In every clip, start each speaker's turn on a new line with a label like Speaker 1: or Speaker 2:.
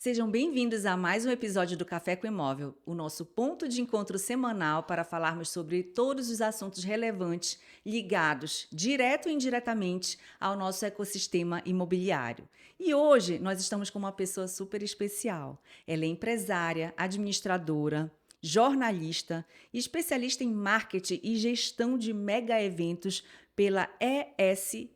Speaker 1: Sejam bem-vindos a mais um episódio do Café com Imóvel, o nosso ponto de encontro semanal para falarmos sobre todos os assuntos relevantes ligados, direto e indiretamente, ao nosso ecossistema imobiliário. E hoje nós estamos com uma pessoa super especial. Ela é empresária, administradora, jornalista, especialista em marketing e gestão de mega eventos pela ESPM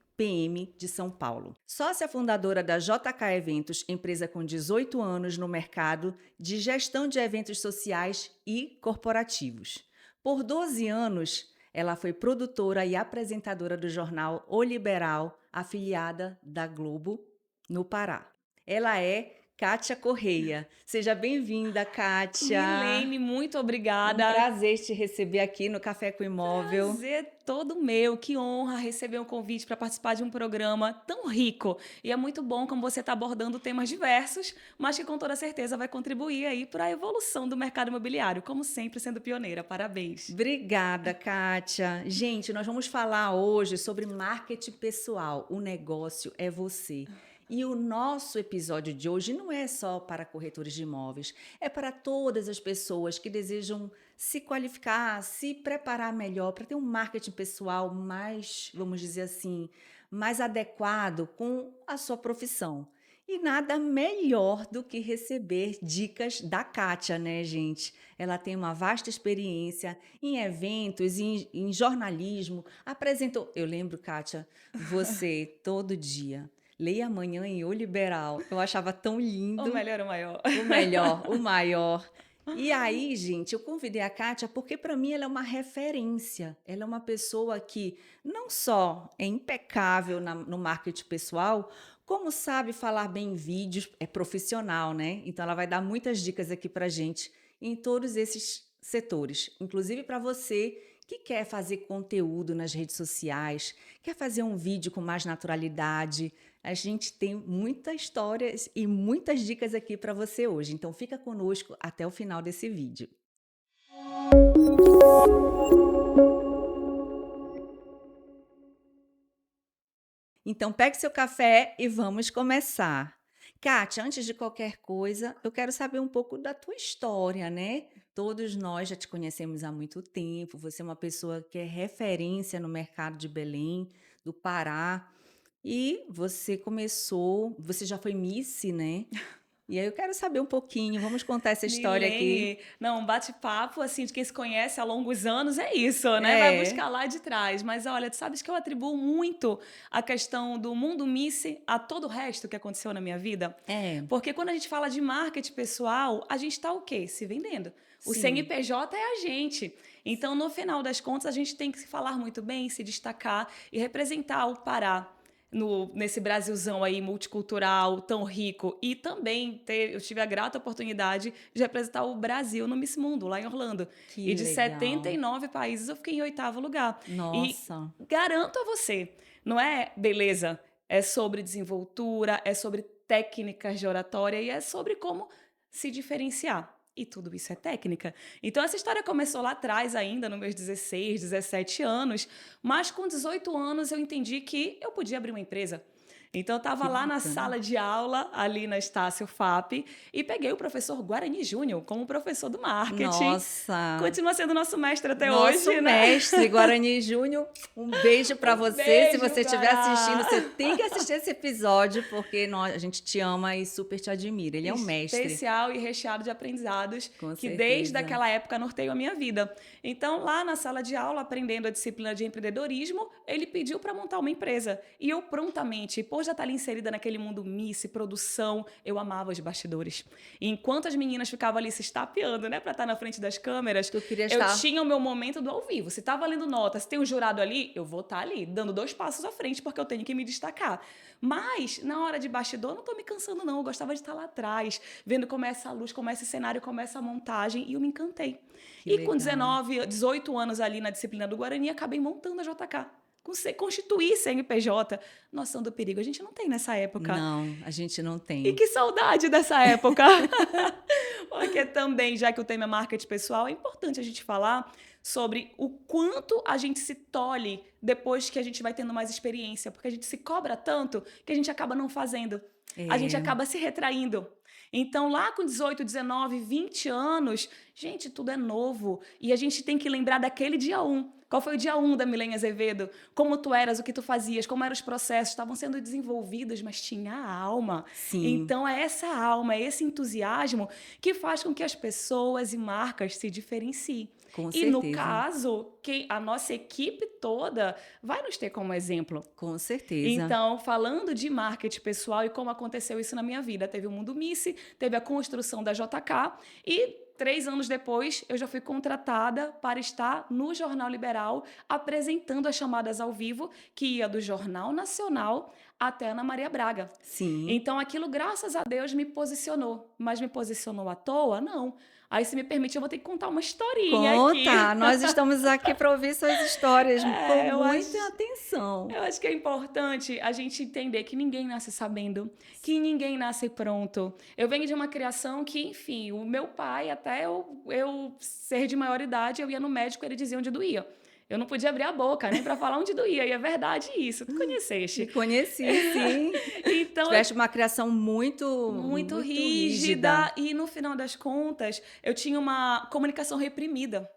Speaker 1: de São Paulo. Sócia fundadora da JK Eventos, empresa com 18 anos no mercado de gestão de eventos sociais e corporativos. Por 12 anos, ela foi produtora e apresentadora do jornal O Liberal, afiliada da Globo, no Pará. Ela é Kátia Correia. Seja bem-vinda, Kátia.
Speaker 2: Milene, muito
Speaker 1: Um
Speaker 2: obrigada.
Speaker 1: prazer te receber aqui no Café com Imóvel.
Speaker 2: Prazer todo meu. Que honra receber um convite para participar de um programa tão rico. E é muito bom como você está abordando temas diversos, mas que com toda certeza vai contribuir aí para a evolução do mercado imobiliário, como sempre sendo pioneira. Parabéns.
Speaker 1: Obrigada, Kátia. Gente, nós vamos falar hoje sobre marketing pessoal. O negócio é você. E o nosso episódio de hoje não é só para corretores de imóveis, é para todas as pessoas que desejam se qualificar, se preparar melhor para ter um marketing pessoal mais, vamos dizer assim, mais adequado com a sua profissão. E nada melhor do que receber dicas da Kátia, né, gente? Ela tem uma vasta experiência em eventos, em jornalismo. Apresentou. Eu lembro, Kátia, você todo dia. Leia Amanhã em O Liberal. Eu achava tão
Speaker 2: Ou
Speaker 1: lindo.
Speaker 2: melhor, ou maior.
Speaker 1: O melhor, o maior. E aí, gente, eu convidei a Kátia porque, para mim, ela é uma referência. Ela é uma pessoa que não só é impecável no marketing pessoal, como sabe falar bem em vídeos, é profissional, né? Então, ela vai dar muitas dicas aqui para gente em todos esses setores. Inclusive para você que quer fazer conteúdo nas redes sociais, quer fazer um vídeo com mais naturalidade. A gente tem muitas histórias e muitas dicas aqui para você hoje. Então fica conosco até o final desse vídeo. Então pegue seu café e vamos começar. Kátia, antes de qualquer coisa, eu quero saber um pouco da tua história, né? Todos nós já te conhecemos há muito tempo. Você é uma pessoa que é referência no mercado de Belém, do Pará. E você já foi Miss, né? E aí eu quero saber um pouquinho, vamos contar essa história aqui.
Speaker 2: Milene, não, um bate-papo assim de quem se conhece há longos anos é isso, né? Vai
Speaker 1: É,
Speaker 2: buscar lá de trás. Mas olha, tu sabes que eu atribuo muito a questão do mundo Miss a todo o resto que aconteceu na minha vida?
Speaker 1: é,
Speaker 2: Porque quando a gente fala de marketing pessoal, a gente está o quê? Se vendendo. O
Speaker 1: sim,
Speaker 2: CNPJ é a gente. Então, no final das contas, a gente tem que se falar muito bem, se destacar e representar o Pará nesse Brasilzão aí multicultural, tão rico. E também eu tive a grata oportunidade de representar o Brasil no Miss Mundo, lá em Orlando.
Speaker 1: que
Speaker 2: E de
Speaker 1: legal.
Speaker 2: 79 países, eu fiquei em 8º lugar. E
Speaker 1: Nossa,
Speaker 2: garanto a você, não é beleza, é sobre desenvoltura, é sobre técnicas de oratória e é sobre como se diferenciar. E tudo isso é técnica. Então, essa história começou lá atrás ainda, nos meus 16, 17 anos, mas com 18 anos eu entendi que eu podia abrir uma empresa. Então, eu estava
Speaker 1: que
Speaker 2: lá na
Speaker 1: bacana.
Speaker 2: sala de aula, ali na Estácio FAP, e peguei o professor Guarani Júnior como professor do marketing.
Speaker 1: Nossa,
Speaker 2: Continua sendo nosso mestre até
Speaker 1: nosso
Speaker 2: hoje, né?
Speaker 1: mestre Guarani Júnior, um beijo para
Speaker 2: Um
Speaker 1: você. Se
Speaker 2: beijo,
Speaker 1: você estiver assistindo,
Speaker 2: Guará!
Speaker 1: você tem que assistir esse episódio, porque a gente te ama e super te admira. Ele é um mestre,
Speaker 2: Especial e recheado de aprendizados
Speaker 1: com
Speaker 2: que desde
Speaker 1: certeza.
Speaker 2: aquela época norteiam a minha vida. Então, lá na sala de aula, aprendendo a disciplina de empreendedorismo, ele pediu para montar uma empresa. E eu prontamente, por já estar ali inserida naquele mundo Miss, produção, eu amava os bastidores. E enquanto as meninas ficavam ali se estapeando, né, para estar na frente das câmeras,
Speaker 1: Tu queria
Speaker 2: eu
Speaker 1: estar.
Speaker 2: tinha o meu momento do ao vivo. Se estava lendo nota, se tem um jurado ali, eu vou estar ali, dando 2 passos à frente, porque eu tenho que me destacar. Mas, na hora de bastidor, não estou me cansando, não. Eu gostava de estar lá atrás, vendo como é essa luz, como é esse cenário, como é essa montagem, e eu me encantei.
Speaker 1: Que
Speaker 2: E com
Speaker 1: legal.
Speaker 2: 19, 18 anos ali na disciplina do Guarani, acabei montando a JK. Constituir CNPJ. Noção do perigo, a gente não tem nessa época.
Speaker 1: Não, a gente não
Speaker 2: E
Speaker 1: tem.
Speaker 2: que saudade dessa época! Porque também, já que o tema é marketing pessoal, é importante a gente falar sobre o quanto a gente se tolhe depois que a gente vai tendo mais experiência, porque a gente se cobra tanto que a gente acaba não fazendo. A gente
Speaker 1: É,
Speaker 2: acaba se retraindo. Então, lá com 18, 19, 20 anos, gente, tudo é novo. E a gente tem que lembrar daquele dia 1. Qual foi o dia 1 da Milene Azevedo? Como tu eras, o que tu fazias, como eram os processos, estavam sendo desenvolvidos, mas tinha a alma.
Speaker 1: Sim,
Speaker 2: Então, é essa alma, é esse entusiasmo que faz com que as pessoas e marcas se diferenciem.
Speaker 1: com
Speaker 2: E no
Speaker 1: certeza.
Speaker 2: caso, que a nossa equipe toda vai nos ter como exemplo.
Speaker 1: Com certeza.
Speaker 2: Então, falando de marketing pessoal e como aconteceu isso na minha vida, teve o Mundo Miss, teve a construção da JK e 3 anos depois eu já fui contratada para estar no Jornal Liberal apresentando as chamadas ao vivo que ia do Jornal Nacional até Ana Maria Braga.
Speaker 1: Sim.
Speaker 2: Então aquilo, graças a Deus, me posicionou. Mas me posicionou à toa? Não. Aí, se me permite, eu vou ter que contar uma historinha aqui.
Speaker 1: Conta, nós estamos aqui para ouvir suas histórias com
Speaker 2: Eu
Speaker 1: muita
Speaker 2: acho.
Speaker 1: atenção.
Speaker 2: Eu acho que é importante a gente entender que ninguém nasce sabendo, que ninguém nasce pronto. Eu venho de uma criação que, enfim, o meu pai, até eu ser de maior idade, eu ia no médico e ele dizia onde doía. Eu não podia abrir a boca nem para falar onde doía, e é verdade isso. Tu
Speaker 1: Te
Speaker 2: conheceste?
Speaker 1: conheci, sim.
Speaker 2: Então,
Speaker 1: Tiveste uma criação
Speaker 2: muito
Speaker 1: muito rígida.
Speaker 2: rígida e, no final das contas, eu tinha uma comunicação reprimida.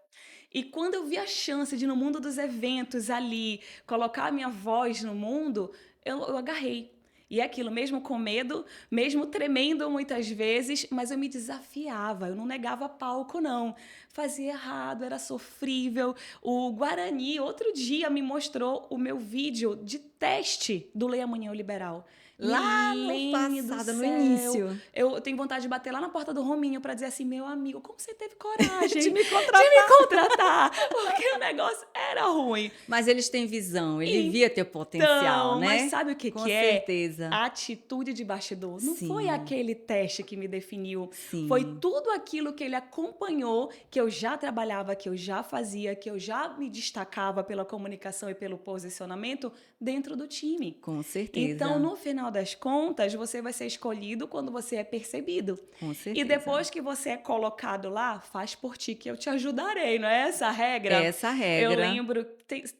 Speaker 2: E quando eu vi a chance de, no mundo dos eventos ali, colocar a minha voz no mundo, eu agarrei. E é aquilo, mesmo com medo, mesmo tremendo muitas vezes, mas eu me desafiava, eu não negava palco, não. Fazia errado, era sofrível. O Guarani, outro dia, me mostrou o meu vídeo de teste do Leia Amanhã o Liberal.
Speaker 1: Lá no
Speaker 2: Milene do
Speaker 1: passado, no
Speaker 2: céu,
Speaker 1: início,
Speaker 2: eu tenho vontade de bater lá na porta do Rominho para dizer assim, meu amigo, como você teve coragem
Speaker 1: de me
Speaker 2: de
Speaker 1: contratar.
Speaker 2: me contratar? Porque o negócio era ruim.
Speaker 1: Mas eles têm visão, ele via teu potencial,
Speaker 2: Então, mas
Speaker 1: né?
Speaker 2: sabe o que
Speaker 1: Com
Speaker 2: que é?
Speaker 1: certeza.
Speaker 2: A atitude de bastidor. Não foi
Speaker 1: Sim,
Speaker 2: aquele teste que me definiu. Foi
Speaker 1: sim,
Speaker 2: tudo aquilo que ele acompanhou, que eu já trabalhava, que eu já fazia, que eu já me destacava pela comunicação e pelo posicionamento dentro do time.
Speaker 1: com
Speaker 2: Então,
Speaker 1: certeza.
Speaker 2: no final das contas, você vai ser escolhido quando você é percebido.
Speaker 1: Com
Speaker 2: E
Speaker 1: certeza.
Speaker 2: depois que você é colocado lá, faz por ti que eu te ajudarei, não é essa a regra?
Speaker 1: Essa
Speaker 2: Eu
Speaker 1: regra.
Speaker 2: lembro,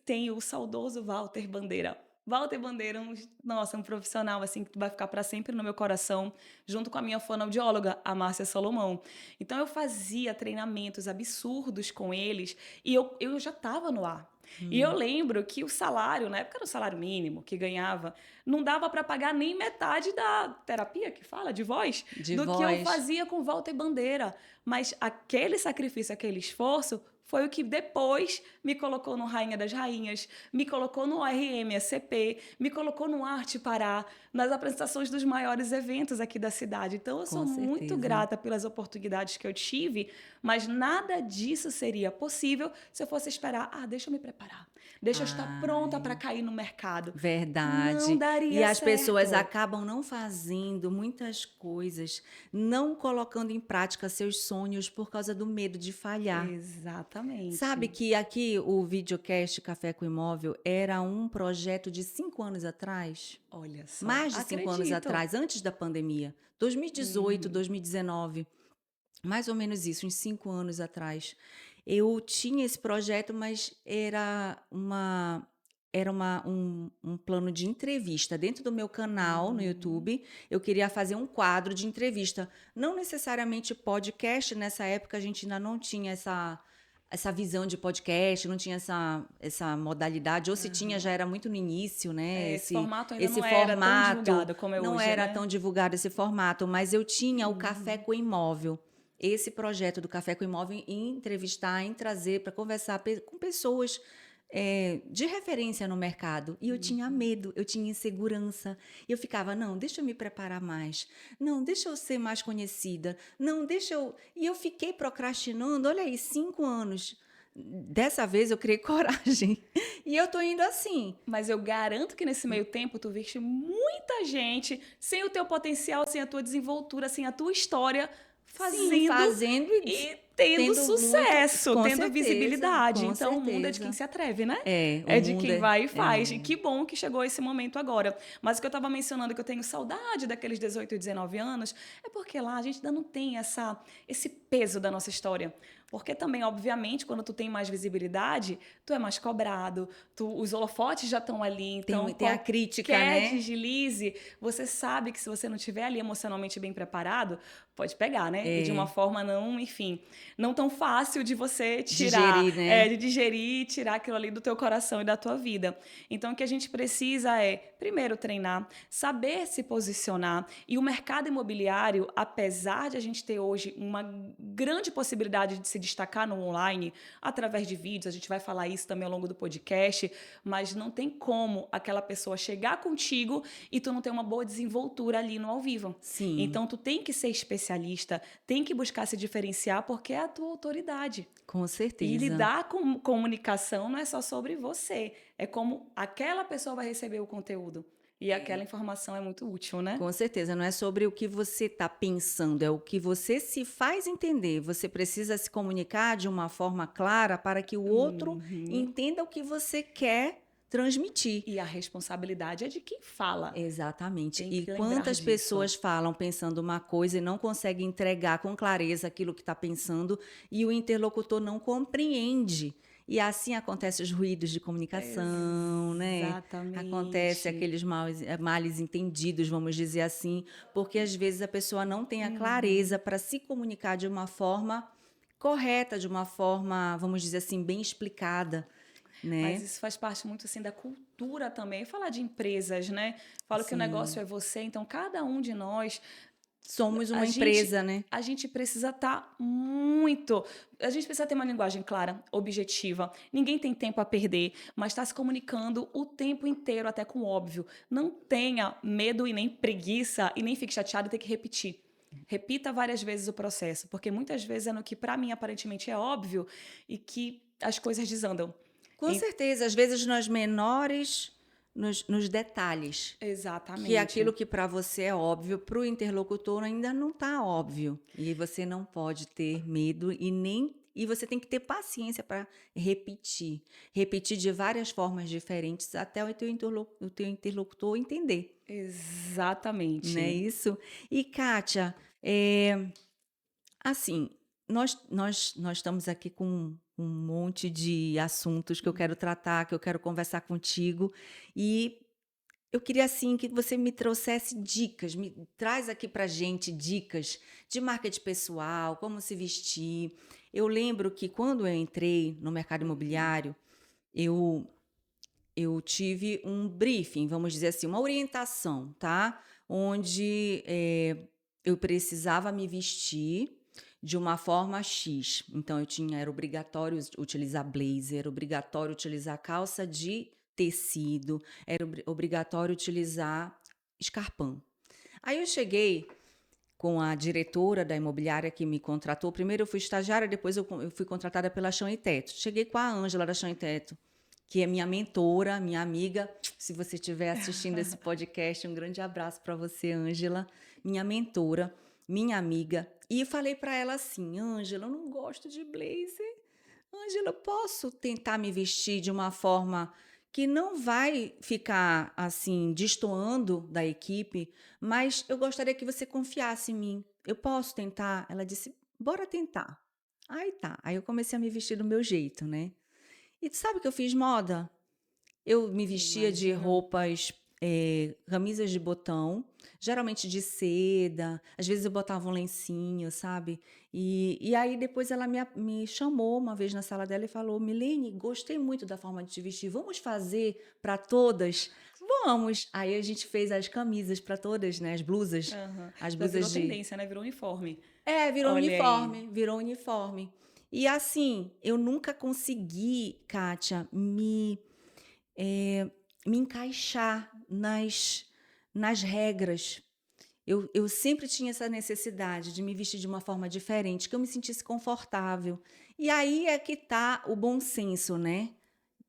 Speaker 2: tem o saudoso Walter Bandeira. Walter Bandeira, um profissional assim que vai ficar para sempre no meu coração, junto com a minha fonoaudióloga, a Márcia Salomão. Então eu fazia treinamentos absurdos com eles e eu já estava no ar. E eu lembro que o salário, na época era o salário mínimo que ganhava, não dava para pagar nem metade da terapia que fala de voz
Speaker 1: De
Speaker 2: do que eu
Speaker 1: voz.
Speaker 2: fazia com Walter Bandeira. Mas aquele sacrifício, aquele esforço foi o que depois me colocou no Rainha das Rainhas, me colocou no RMSCP, me colocou no Arte Pará, nas apresentações dos maiores eventos aqui da cidade. Então, eu
Speaker 1: Com
Speaker 2: sou muito
Speaker 1: certeza.
Speaker 2: grata pelas oportunidades que eu tive, mas nada disso seria possível se eu fosse esperar, deixa eu me preparar, deixa eu estar pronta para
Speaker 1: Ai,
Speaker 2: cair no mercado. Não
Speaker 1: verdade. E
Speaker 2: daria
Speaker 1: as pessoas
Speaker 2: certo.
Speaker 1: acabam não fazendo muitas coisas, não colocando em prática seus sonhos por causa do medo de falhar. Sabe
Speaker 2: Exatamente.
Speaker 1: que aqui o videocast Café com Imóvel era um projeto de 5 anos atrás?
Speaker 2: Olha só,
Speaker 1: Mais de 5 anos
Speaker 2: acredito.
Speaker 1: atrás, antes da pandemia. 2018, 2019, mais ou menos isso, uns 5 anos atrás. Eu tinha esse projeto, mas era um plano de entrevista. Dentro do meu canal no
Speaker 2: Uhum.
Speaker 1: YouTube, eu queria fazer um quadro de entrevista. Não necessariamente podcast, nessa época a gente ainda não tinha essa visão de podcast, não tinha essa modalidade, ou se tinha já
Speaker 2: Aham.
Speaker 1: era muito no início, né?
Speaker 2: Esse formato ainda
Speaker 1: Esse
Speaker 2: não era tão
Speaker 1: formato
Speaker 2: divulgado como é
Speaker 1: não
Speaker 2: hoje,
Speaker 1: era
Speaker 2: né?
Speaker 1: tão divulgado esse formato, mas eu tinha o Café
Speaker 2: Uhum.
Speaker 1: com Imóvel. Esse projeto do Café com Imóvel em entrevistar, em trazer para conversar com pessoas de referência no mercado. E eu tinha
Speaker 2: Uhum.
Speaker 1: medo, eu tinha insegurança. E eu ficava, não, deixa eu me preparar mais. Não, deixa eu ser mais conhecida. Não, deixa eu. E eu fiquei procrastinando, olha aí, 5 anos. Dessa vez eu criei coragem. E eu tô indo assim.
Speaker 2: Mas eu garanto que nesse meio tempo tu viste muita gente sem o teu potencial, sem a tua desenvoltura, sem a tua história,
Speaker 1: Sim,
Speaker 2: fazendo
Speaker 1: fazendo e
Speaker 2: e tendo
Speaker 1: tendo muito,
Speaker 2: sucesso,
Speaker 1: com
Speaker 2: tendo
Speaker 1: certeza,
Speaker 2: visibilidade.
Speaker 1: com
Speaker 2: Então, o mundo é de quem
Speaker 1: certeza.
Speaker 2: se atreve, né?
Speaker 1: É, o
Speaker 2: É de
Speaker 1: mundo
Speaker 2: quem vai e faz. E
Speaker 1: é,
Speaker 2: que bom que chegou esse momento agora. Mas o que eu estava mencionando, que eu tenho saudade daqueles 18 e 19 anos, é porque lá a gente ainda não tem esse peso da nossa história. Porque também, obviamente, quando tu tem mais visibilidade, tu é mais cobrado, os holofotes já estão ali, então
Speaker 1: tem a crítica,
Speaker 2: qualquer
Speaker 1: né?
Speaker 2: deslize, você sabe que se você não estiver ali emocionalmente bem preparado, pode pegar, né? E de uma
Speaker 1: É,
Speaker 2: forma não, enfim, não tão fácil de você tirar,
Speaker 1: digerir, né?
Speaker 2: de digerir e tirar aquilo ali do teu coração e da tua vida. Então, o que a gente precisa é, primeiro, treinar, saber se posicionar. E o mercado imobiliário, apesar de a gente ter hoje uma grande possibilidade de se destacar no online, através de vídeos, a gente vai falar isso também ao longo do podcast, mas não tem como aquela pessoa chegar contigo e tu não ter uma boa desenvoltura ali no ao vivo.
Speaker 1: Sim,
Speaker 2: Então, tu tem que ser especialista, tem que buscar se diferenciar porque é a tua autoridade.
Speaker 1: com
Speaker 2: E
Speaker 1: certeza.
Speaker 2: lidar com comunicação não é só sobre você, é como aquela pessoa vai receber o conteúdo. E aquela informação é muito útil, né?
Speaker 1: Com certeza, não é sobre o que você está pensando, é o que você se faz entender. Você precisa se comunicar de uma forma clara para que o outro
Speaker 2: Uhum.
Speaker 1: entenda o que você quer transmitir.
Speaker 2: E a responsabilidade é de quem fala.
Speaker 1: Exatamente.
Speaker 2: Tem
Speaker 1: E
Speaker 2: que lembrar
Speaker 1: quantas
Speaker 2: disso.
Speaker 1: pessoas falam pensando uma coisa e não conseguem entregar com clareza aquilo que está pensando e o interlocutor não compreende. E assim acontecem os ruídos de comunicação, né? Acontece
Speaker 2: Exatamente.
Speaker 1: aqueles males entendidos, vamos dizer assim, porque às vezes a pessoa não tem a clareza
Speaker 2: Uhum.
Speaker 1: para se comunicar de uma forma correta, de uma forma, vamos dizer assim, bem explicada,
Speaker 2: Mas
Speaker 1: né?
Speaker 2: isso faz parte muito assim da cultura também. Falar de empresas, né? Falo que o negócio
Speaker 1: Sim.
Speaker 2: é você, então cada um de nós
Speaker 1: Somos
Speaker 2: a
Speaker 1: uma
Speaker 2: gente
Speaker 1: empresa, né?
Speaker 2: a gente precisa estar muito. A gente precisa ter uma linguagem clara, objetiva. Ninguém tem tempo a perder, mas está se comunicando o tempo inteiro, até com o óbvio. Não tenha medo e nem preguiça e nem fique chateado e ter que repetir. Repita várias vezes o processo, porque muitas vezes é no que para mim aparentemente é óbvio e que as coisas desandam.
Speaker 1: Com
Speaker 2: Em-
Speaker 1: certeza, às vezes nos menores, nos detalhes, que aquilo
Speaker 2: Exatamente.
Speaker 1: que para você é óbvio, para o interlocutor ainda não está óbvio. E você não pode ter medo e você tem que ter paciência para repetir. Repetir de várias formas diferentes até o teu interlocutor entender, não é
Speaker 2: Exatamente.
Speaker 1: isso? E, Kátia, assim, nós estamos aqui com um monte de assuntos que eu quero tratar, que eu quero conversar contigo, e eu queria assim que você me trouxesse dicas, me traz aqui pra gente dicas de marketing pessoal, como se vestir. Eu lembro que quando eu entrei no mercado
Speaker 2: Uhum.
Speaker 1: imobiliário, eu eu tive um briefing, vamos dizer assim, uma orientação, tá? Onde eu precisava me vestir de uma forma X. Então, era obrigatório utilizar blazer, era obrigatório utilizar calça de tecido, era obrigatório utilizar escarpão. Aí eu cheguei com a diretora da imobiliária que me contratou. Primeiro eu fui estagiária, depois eu fui contratada pela Chão e Teto. Cheguei com a Ângela da Chão e Teto, que é minha mentora, minha amiga. Se você estiver assistindo esse podcast, um grande abraço para você, Ângela, minha mentora, minha amiga. E falei para ela assim: Ângela, eu não gosto de blazer. Ângela, eu posso tentar me vestir de uma forma que não vai ficar assim destoando da equipe, mas eu gostaria que você confiasse em mim. Eu posso tentar? Ela disse: bora tentar. Aí tá. Aí eu comecei a me vestir do meu jeito, né? E tu sabe que eu fiz moda? Eu me vestia de
Speaker 2: Imagino.
Speaker 1: roupas, camisas de botão, geralmente de seda, às vezes eu botava um lencinho, sabe? E aí depois ela me chamou uma vez na sala dela e falou: Milene, gostei muito da forma de te vestir, vamos fazer para todas? Vamos! Aí a gente fez as camisas para todas, né?
Speaker 2: Aham.
Speaker 1: As
Speaker 2: Já virou
Speaker 1: blusas de.
Speaker 2: tendência, né? Virou uniforme.
Speaker 1: É, virou
Speaker 2: Olha aí.
Speaker 1: uniforme, virou uniforme. E assim, eu nunca consegui, Kátia, eh, me encaixar nas regras. Eu sempre tinha essa necessidade de me vestir de uma forma diferente, que eu me sentisse confortável. E aí é que tá o bom senso, né?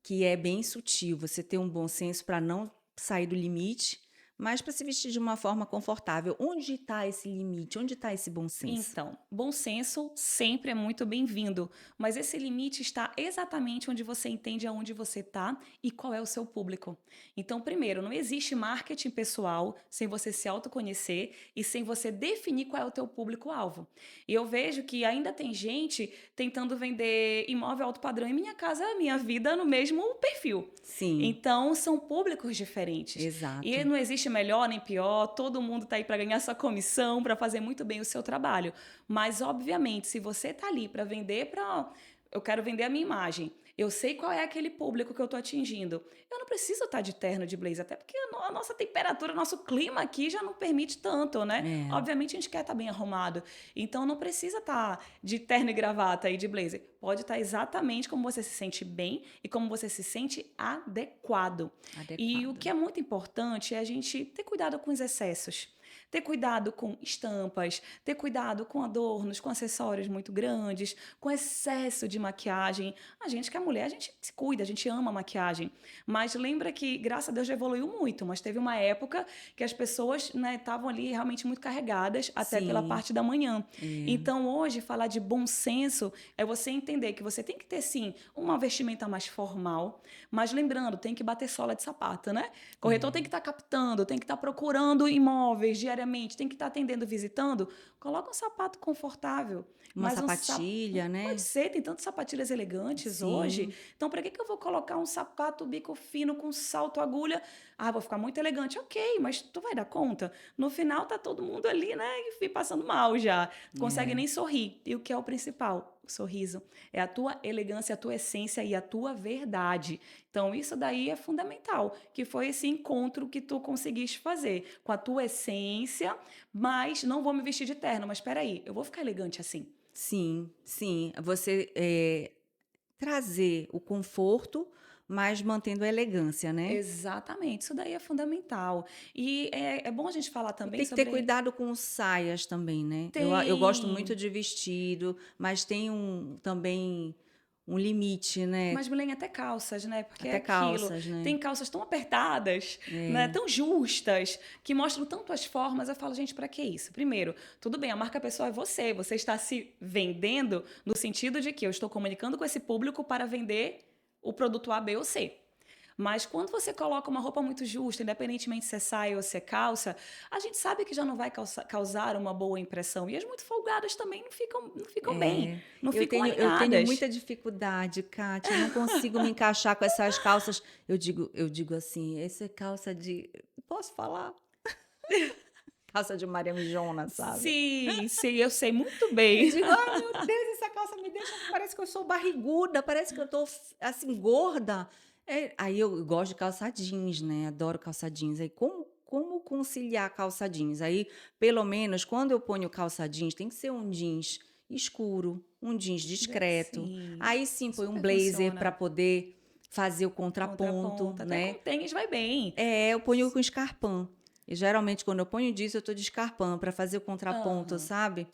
Speaker 1: Que é bem sutil. Você ter um bom senso para não sair do limite, mas para se vestir de uma forma confortável. Onde está esse limite? Onde está esse bom senso?
Speaker 2: Então, bom senso sempre é muito bem-vindo, mas esse limite está exatamente onde você entende aonde você está e qual é o seu público. Então, primeiro, não existe marketing pessoal sem você se autoconhecer e sem você definir qual é o teu público-alvo. E eu vejo que ainda tem gente tentando vender imóvel alto padrão em Minha Casa Minha Vida no mesmo perfil.
Speaker 1: Sim,
Speaker 2: Então, são públicos diferentes. E
Speaker 1: exato.
Speaker 2: não existe melhor nem pior, todo mundo está aí para ganhar sua comissão, para fazer muito bem o seu trabalho. Mas, obviamente, se você está ali para vender para. Eu quero vender a minha imagem. Eu sei qual é aquele público que eu estou atingindo. Eu não preciso estar de terno, de blazer, até porque a nossa temperatura, nosso clima aqui já não permite tanto, né?
Speaker 1: É.
Speaker 2: Obviamente a gente quer estar bem arrumado. Então não precisa estar de terno e gravata e de blazer. Pode estar exatamente como você se sente bem e como você se sente adequado. E o
Speaker 1: Adequado.
Speaker 2: que é muito importante é a gente ter cuidado com os excessos. Ter cuidado com estampas, ter cuidado com adornos, com acessórios muito grandes, com excesso de maquiagem. A gente que é mulher, a gente se cuida, a gente ama maquiagem. Mas lembra que, graças a Deus, já evoluiu muito. Mas teve uma época que as pessoas, né, estavam ali realmente muito carregadas, até pela
Speaker 1: Sim,
Speaker 2: parte da manhã.
Speaker 1: é.
Speaker 2: Então, hoje, falar de bom senso é você entender que você tem que ter, sim, uma vestimenta mais formal, mas lembrando, tem que bater sola de sapato, né? Corretor tem que estar captando, tem que estar procurando imóveis diariamente, tem que estar atendendo, visitando. Coloca um sapato confortável.
Speaker 1: Uma
Speaker 2: Mas
Speaker 1: sapatilha,
Speaker 2: pode
Speaker 1: né?
Speaker 2: ser, tem tantas sapatilhas elegantes hoje.
Speaker 1: Sim,
Speaker 2: Então, para que eu vou colocar um sapato bico fino com salto agulha? Ah, vou ficar muito elegante. Ok, mas tu vai dar conta? No final tá todo mundo ali, né? E passando mal já. Não consegue
Speaker 1: é.
Speaker 2: nem sorrir. E o que é o principal? O sorriso. É a tua elegância, a tua essência e a tua verdade. Então, isso daí é fundamental, que foi esse encontro que tu conseguiste fazer com a tua essência, mas não vou me vestir de terno, mas espera aí, eu vou ficar elegante assim.
Speaker 1: Sim, sim. Você trazer o conforto, mas mantendo a elegância, né?
Speaker 2: Exatamente, isso daí é fundamental. E é bom a gente falar
Speaker 1: E
Speaker 2: também
Speaker 1: tem que ter
Speaker 2: sobre.
Speaker 1: cuidado com saias também, né? Eu gosto muito
Speaker 2: Tem.
Speaker 1: de vestido, mas tem também um limite, né?
Speaker 2: Mas, Milene, até calças, né? Porque é
Speaker 1: Até
Speaker 2: aquilo.
Speaker 1: calças, né?
Speaker 2: Tem calças tão apertadas, né?
Speaker 1: É,
Speaker 2: Tão justas, que mostram tanto as formas. Eu falo, gente, para que isso? Primeiro, tudo bem, a marca pessoal é você. Você está se vendendo no sentido de que eu estou comunicando com esse público para vender o produto A, B ou C. Mas quando você coloca uma roupa muito justa, independentemente se é saia ou se é calça, a gente sabe que já não vai causar uma boa impressão. E as muito folgadas também não ficam bem,
Speaker 1: é.
Speaker 2: não ficam
Speaker 1: Eu tenho
Speaker 2: alinhadas.
Speaker 1: muita dificuldade, Kátia. Eu não consigo me encaixar com essas calças. Eu digo assim, essa é calça de. Posso falar? Calça de Maria Jonas, sabe?
Speaker 2: Sim, sim, eu sei muito
Speaker 1: Eu
Speaker 2: bem.
Speaker 1: digo, ai meu Deus, essa calça me deixa, parece que eu sou barriguda, parece que eu tô assim, gorda. Aí eu gosto de calça jeans, né? Adoro calça jeans. Aí como conciliar calça jeans? Aí, pelo menos, quando eu ponho calça jeans, tem que ser um jeans escuro, um jeans discreto.
Speaker 2: Sim,
Speaker 1: Aí sim, põe um
Speaker 2: super
Speaker 1: blazer para
Speaker 2: funciona.
Speaker 1: poder fazer o contraponto,
Speaker 2: Contraponto, até com
Speaker 1: né?
Speaker 2: tênis vai bem.
Speaker 1: Eu ponho com escarpão. E geralmente, quando eu ponho disso, eu tô de escarpão para fazer o contraponto,
Speaker 2: Aham.
Speaker 1: sabe?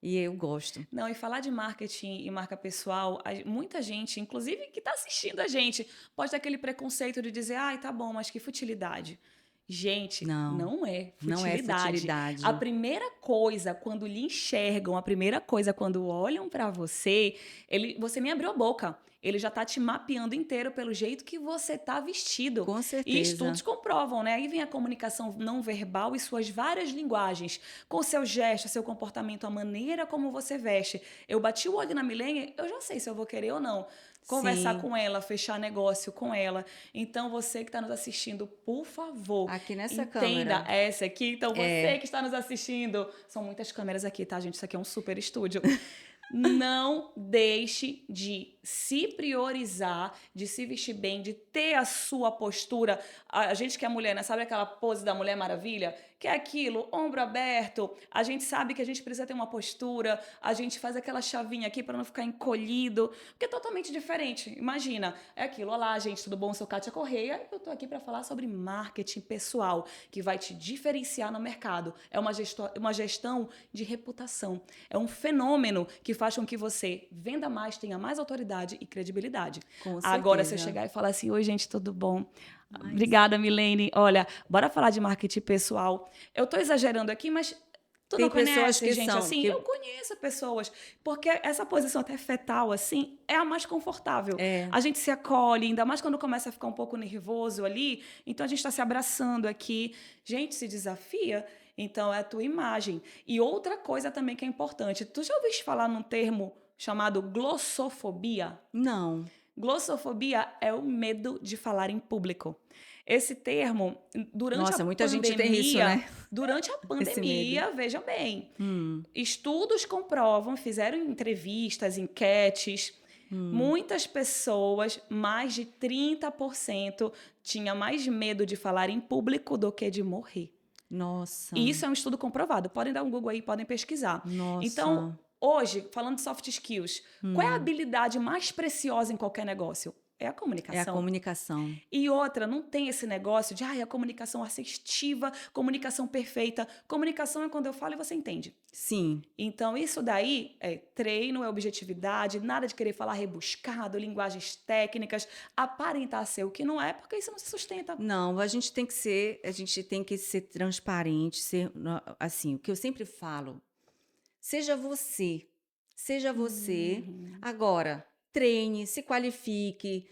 Speaker 1: E eu gosto.
Speaker 2: Não, e falar de marketing e marca pessoal, muita gente, inclusive que está assistindo a gente, pode ter aquele preconceito de dizer, ai, tá bom, mas que futilidade. Gente,
Speaker 1: Não,
Speaker 2: não é
Speaker 1: não é
Speaker 2: futilidade. A
Speaker 1: futilidade.
Speaker 2: primeira coisa, quando lhe enxergam, a primeira coisa, quando olham para você, você nem abriu a boca. Ele já tá te mapeando inteiro pelo jeito que você tá vestido.
Speaker 1: Com
Speaker 2: E estudos
Speaker 1: certeza.
Speaker 2: comprovam, né? Aí vem a comunicação não verbal e suas várias linguagens, com seu gesto, seu comportamento, a maneira como você veste. Eu bati o olho na Milene, eu já sei se eu vou querer ou não conversar
Speaker 1: Sim.
Speaker 2: com ela, fechar negócio com ela. Então, você que está nos assistindo, por favor,
Speaker 1: Aqui nessa
Speaker 2: entenda
Speaker 1: câmera.
Speaker 2: essa aqui. Então, você
Speaker 1: É.
Speaker 2: que está nos assistindo, são muitas câmeras aqui, tá, gente? Isso aqui é um super estúdio. Não deixe de se priorizar, de se vestir bem, de ter a sua postura. A gente que é mulher, né? Sabe aquela pose da Mulher Maravilha? Que é aquilo, ombro aberto. A gente sabe que a gente precisa ter uma postura. A gente faz aquela chavinha aqui para não ficar encolhido. Porque é totalmente diferente. Imagina, é aquilo. Olá, gente, tudo bom? Eu sou Kátia Correia e eu tô aqui para falar sobre marketing pessoal, que vai te diferenciar no mercado. É uma gestão de reputação. É um fenômeno que faz com que você venda mais, tenha mais autoridade e credibilidade.
Speaker 1: Com
Speaker 2: Agora, se eu
Speaker 1: certeza.
Speaker 2: chegar e falar assim, oi, gente, tudo bom?
Speaker 1: Mas
Speaker 2: Obrigada, Milene. Olha, bora falar de marketing pessoal. Eu tô exagerando aqui, mas tu
Speaker 1: tem
Speaker 2: não
Speaker 1: pessoas
Speaker 2: conhece
Speaker 1: que
Speaker 2: gente
Speaker 1: são
Speaker 2: assim? Eu conheço pessoas, porque essa posição até fetal, assim, é a mais confortável.
Speaker 1: é,
Speaker 2: A gente se acolhe, ainda mais quando começa a ficar um pouco nervoso ali, então a gente está se abraçando aqui. Gente, se desafia, então é a tua imagem. E outra coisa também que é importante, tu já ouviste falar num termo chamado glossofobia?
Speaker 1: não.
Speaker 2: Glossofobia é o medo de falar em público. Esse termo, durante a
Speaker 1: Nossa, muita gente tem isso, né?
Speaker 2: pandemia, durante a
Speaker 1: Esse medo.
Speaker 2: pandemia, veja bem,
Speaker 1: Hum,
Speaker 2: estudos comprovam, fizeram entrevistas, enquetes,
Speaker 1: hum.
Speaker 2: muitas pessoas, mais de 30%, tinha mais medo de falar em público do que de morrer. E
Speaker 1: Nossa,
Speaker 2: isso é um estudo comprovado. Podem dar um Google aí, podem pesquisar. Então,
Speaker 1: nossa.
Speaker 2: hoje, falando de soft skills, qual é a
Speaker 1: Hum.
Speaker 2: habilidade mais preciosa em qualquer negócio? É a
Speaker 1: É a
Speaker 2: comunicação.
Speaker 1: comunicação.
Speaker 2: E outra, não tem esse negócio de a comunicação assertiva, comunicação perfeita. Comunicação é quando eu falo e você entende.
Speaker 1: Sim.
Speaker 2: Então, isso daí é treino, é objetividade, nada de querer falar rebuscado, linguagens técnicas, aparentar ser o que não é, porque isso não se sustenta.
Speaker 1: Não, a gente tem que ser transparente, ser, assim, o que eu sempre falo, seja você, seja você.
Speaker 2: Uhum.
Speaker 1: Agora, treine, se qualifique.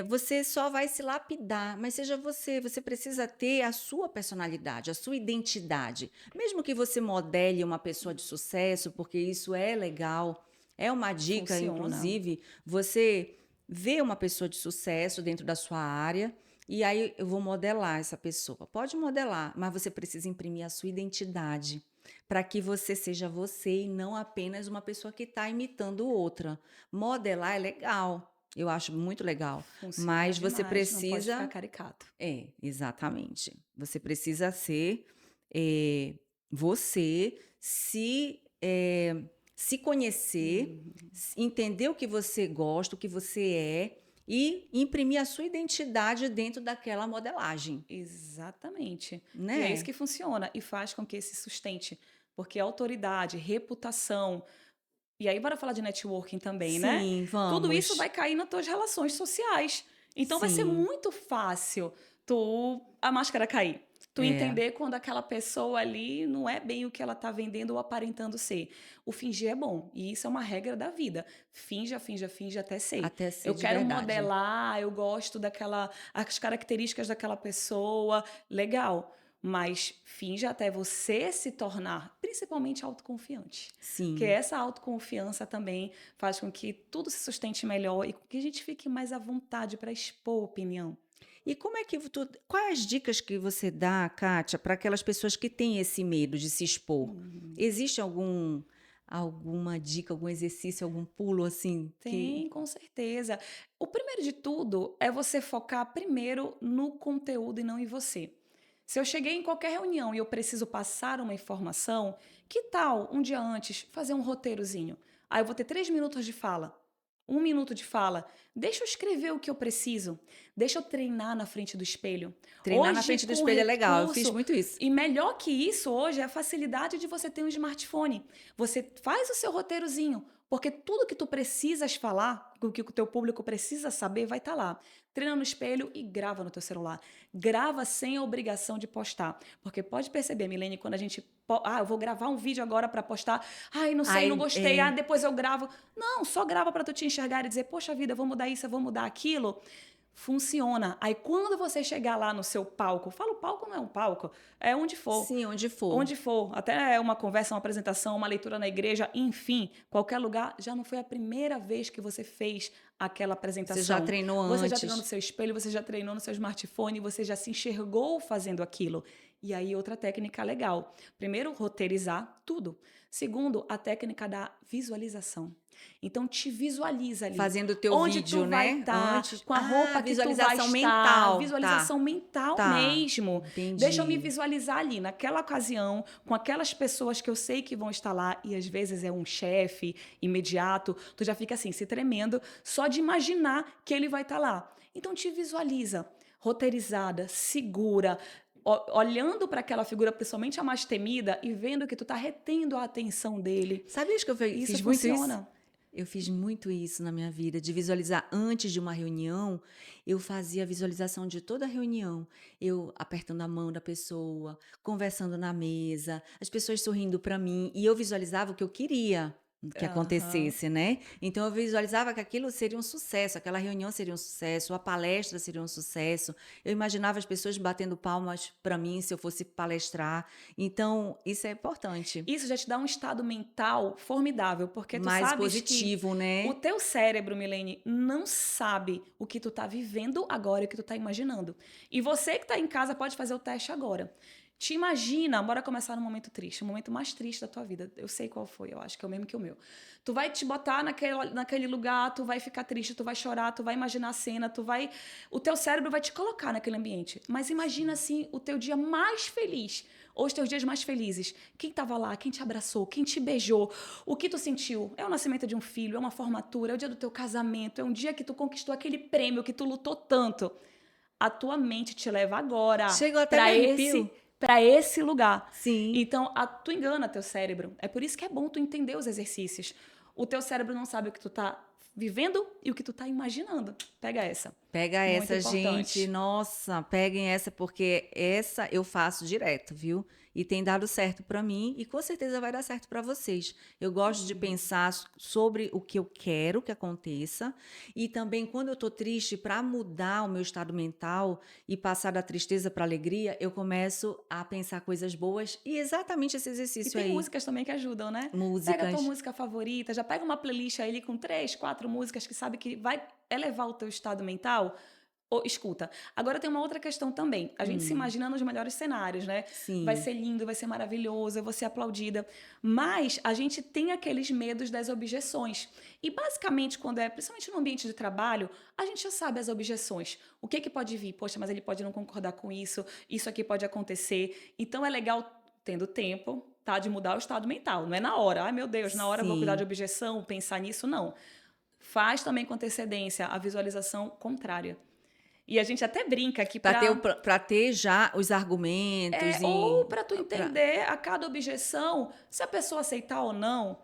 Speaker 1: Você só vai se lapidar, mas seja você. Você precisa ter a sua personalidade, a sua identidade. Mesmo que você modele uma pessoa de sucesso, porque isso é legal, é uma dica,
Speaker 2: Funciona.
Speaker 1: inclusive, você vê uma pessoa de sucesso dentro da sua área. E aí eu vou modelar essa pessoa. Pode modelar, mas você precisa imprimir a sua identidade para que você seja você e não apenas uma pessoa que está imitando outra. Modelar é legal, eu acho muito legal,
Speaker 2: Funciona
Speaker 1: mas você
Speaker 2: demais, não pode ficar
Speaker 1: precisa.
Speaker 2: caricato.
Speaker 1: Exatamente. Você precisa ser você, se conhecer,
Speaker 2: Uhum.
Speaker 1: entender o que você gosta, o que você é e imprimir a sua identidade dentro daquela modelagem,
Speaker 2: Exatamente. E é isso
Speaker 1: né?
Speaker 2: que funciona e faz com que se sustente. Porque autoridade, reputação. E aí, bora falar de networking também, né?
Speaker 1: Sim,
Speaker 2: Tudo isso
Speaker 1: vamos.
Speaker 2: vai cair nas tuas relações sociais. Então, vai ser
Speaker 1: Sim,
Speaker 2: muito fácil a máscara cair. Tu
Speaker 1: é.
Speaker 2: entender quando aquela pessoa ali não é bem o que ela tá vendendo ou aparentando ser. O fingir é bom. E isso é uma regra da vida. Finja, finja, finja até ser.
Speaker 1: Até ser
Speaker 2: Eu
Speaker 1: de
Speaker 2: quero
Speaker 1: verdade.
Speaker 2: modelar, eu gosto as características daquela pessoa. Legal. Mas finja até você se tornar, principalmente, autoconfiante. Porque
Speaker 1: Sim.
Speaker 2: essa autoconfiança também faz com que tudo se sustente melhor e com que a gente fique mais à vontade para expor opinião.
Speaker 1: E como é que quais as dicas que você dá, Kátia, para aquelas pessoas que têm esse medo de se expor?
Speaker 2: Uhum.
Speaker 1: Existe alguma dica, algum exercício, algum pulo assim que
Speaker 2: Tem, com certeza. O primeiro de tudo é você focar primeiro no conteúdo e não em você. Se eu cheguei em qualquer reunião e eu preciso passar uma informação, que tal um dia antes fazer um roteirozinho? Aí eu vou ter 3 minutos de fala. 1 minuto de fala. Deixa eu escrever o que eu preciso. Deixa eu treinar na frente do espelho.
Speaker 1: treinar na
Speaker 2: Hoje,
Speaker 1: frente do
Speaker 2: com o
Speaker 1: espelho é legal? Eu fiz
Speaker 2: recurso,
Speaker 1: muito isso.
Speaker 2: e melhor que isso, hoje é a facilidade de você ter um smartphone. Você faz o seu roteirozinho, porque tudo que tu precisas falar, o que o teu público precisa saber, vai estar lá. Treina no espelho e grava no teu celular. Grava sem a obrigação de postar. Porque pode perceber, Milene, quando a gente. Eu vou gravar um vídeo agora para postar. Ai, não sei, não
Speaker 1: Aí,
Speaker 2: gostei. Depois eu gravo. Não, só grava para tu te enxergar e dizer, poxa vida, eu vou mudar isso, eu vou mudar aquilo. Funciona. Aí quando você chegar lá no seu palco, fala o palco não é um palco, é onde for.
Speaker 1: sim, onde for.
Speaker 2: Onde for, até uma conversa, uma apresentação, uma leitura na igreja, enfim, qualquer lugar, já não foi a primeira vez que você fez aquela
Speaker 1: Você já
Speaker 2: apresentação.
Speaker 1: treinou
Speaker 2: Você já treinou no
Speaker 1: antes?
Speaker 2: seu espelho, você já treinou no seu smartphone, você já se enxergou fazendo aquilo. E aí, outra técnica legal. Primeiro, roteirizar tudo. Segundo, a técnica da visualização. Então, te visualiza ali.
Speaker 1: Fazendo o teu
Speaker 2: Onde
Speaker 1: vídeo,
Speaker 2: tu vai
Speaker 1: né?
Speaker 2: estar,
Speaker 1: Antes.
Speaker 2: com a
Speaker 1: Ah,
Speaker 2: roupa que tu vai
Speaker 1: visualização
Speaker 2: estar,
Speaker 1: mental.
Speaker 2: visualização
Speaker 1: Tá,
Speaker 2: mental
Speaker 1: tá.
Speaker 2: mesmo. Deixa eu me
Speaker 1: Entendi.
Speaker 2: visualizar ali, naquela ocasião, com aquelas pessoas que eu sei que vão estar lá, e às vezes é um chefe imediato, tu já fica assim, se tremendo, só de imaginar que ele vai estar lá. Então te visualiza, roteirizada, segura, olhando para aquela figura, principalmente a mais temida, e vendo que tu tá retendo a atenção dele.
Speaker 1: Sabias que eu
Speaker 2: Isso
Speaker 1: fiz muito isso?
Speaker 2: funciona.
Speaker 1: Eu fiz muito isso na minha vida, de visualizar antes de uma reunião, eu fazia a visualização de toda a reunião. Eu apertando a mão da pessoa, conversando na mesa, as pessoas sorrindo para mim, e eu visualizava o que eu queria que
Speaker 2: Aham.
Speaker 1: acontecesse, né? Então eu visualizava que aquilo seria um sucesso, aquela reunião seria um sucesso, a palestra seria um sucesso. Eu imaginava as pessoas batendo palmas para mim se eu fosse palestrar. Então, isso é importante.
Speaker 2: Isso já te dá um estado mental formidável, porque tu
Speaker 1: Mais
Speaker 2: sabes que
Speaker 1: positivo,
Speaker 2: o
Speaker 1: né?
Speaker 2: teu cérebro, Milene, não sabe o que tu tá vivendo agora e o que tu tá imaginando. E você que tá em casa pode fazer o teste agora. Te imagina, bora começar num momento triste, o momento mais triste da tua vida. Eu sei qual foi, eu acho que é o mesmo que o meu. Tu vai te botar naquele lugar, tu vai ficar triste, tu vai chorar, tu vai imaginar a cena, tu vai. O teu cérebro vai te colocar naquele ambiente. Mas imagina assim o teu dia mais feliz ou os teus dias mais felizes. Quem estava lá, quem te abraçou, quem te beijou, o que tu sentiu? É o nascimento de um filho, é uma formatura, é o dia do teu casamento, é um dia que tu conquistou aquele prêmio que tu lutou tanto. A tua mente te leva agora
Speaker 1: Chegou até me
Speaker 2: para
Speaker 1: arrepio.
Speaker 2: esse lugar.
Speaker 1: Sim.
Speaker 2: Então, tu engana teu cérebro. É por isso que é bom tu entender os exercícios. O teu cérebro não sabe o que tu tá vivendo e o que tu tá imaginando. Pega essa.
Speaker 1: Pega
Speaker 2: Muito
Speaker 1: essa, gente.
Speaker 2: importante.
Speaker 1: Nossa, peguem essa, porque essa eu faço direto, viu? E tem dado certo pra mim e com certeza vai dar certo pra vocês. Eu gosto de pensar sobre o que eu quero que aconteça e também quando eu tô triste, pra mudar o meu estado mental e passar da tristeza pra alegria, eu começo a pensar coisas boas e exatamente esse
Speaker 2: E
Speaker 1: exercício
Speaker 2: tem
Speaker 1: aí.
Speaker 2: músicas também que ajudam, né? Pega a tua
Speaker 1: Músicas.
Speaker 2: música favorita, já pega uma playlist aí com 3, 4 músicas que sabe que vai elevar o teu estado mental. Ou, escuta, agora tem uma outra questão também. A gente se
Speaker 1: Hum,
Speaker 2: imagina nos melhores cenários, né? Vai
Speaker 1: sim.
Speaker 2: ser lindo, vai ser maravilhoso, eu vou ser aplaudida. Mas a gente tem aqueles medos das objeções. E basicamente, quando é, principalmente no ambiente de trabalho, a gente já sabe as objeções. O que pode vir? Poxa, mas ele pode não concordar com isso aqui pode acontecer. Então é legal, tendo tempo, tá? De mudar o estado mental. Não é na hora. Ai, meu Deus, na hora eu vou cuidar de
Speaker 1: Sim.
Speaker 2: objeção, pensar nisso, não. Faz também com antecedência a visualização contrária. E a gente até brinca que
Speaker 1: Para ter já os argumentos
Speaker 2: ou
Speaker 1: e
Speaker 2: para tu
Speaker 1: pra...
Speaker 2: entender a cada objeção, se a pessoa aceitar ou não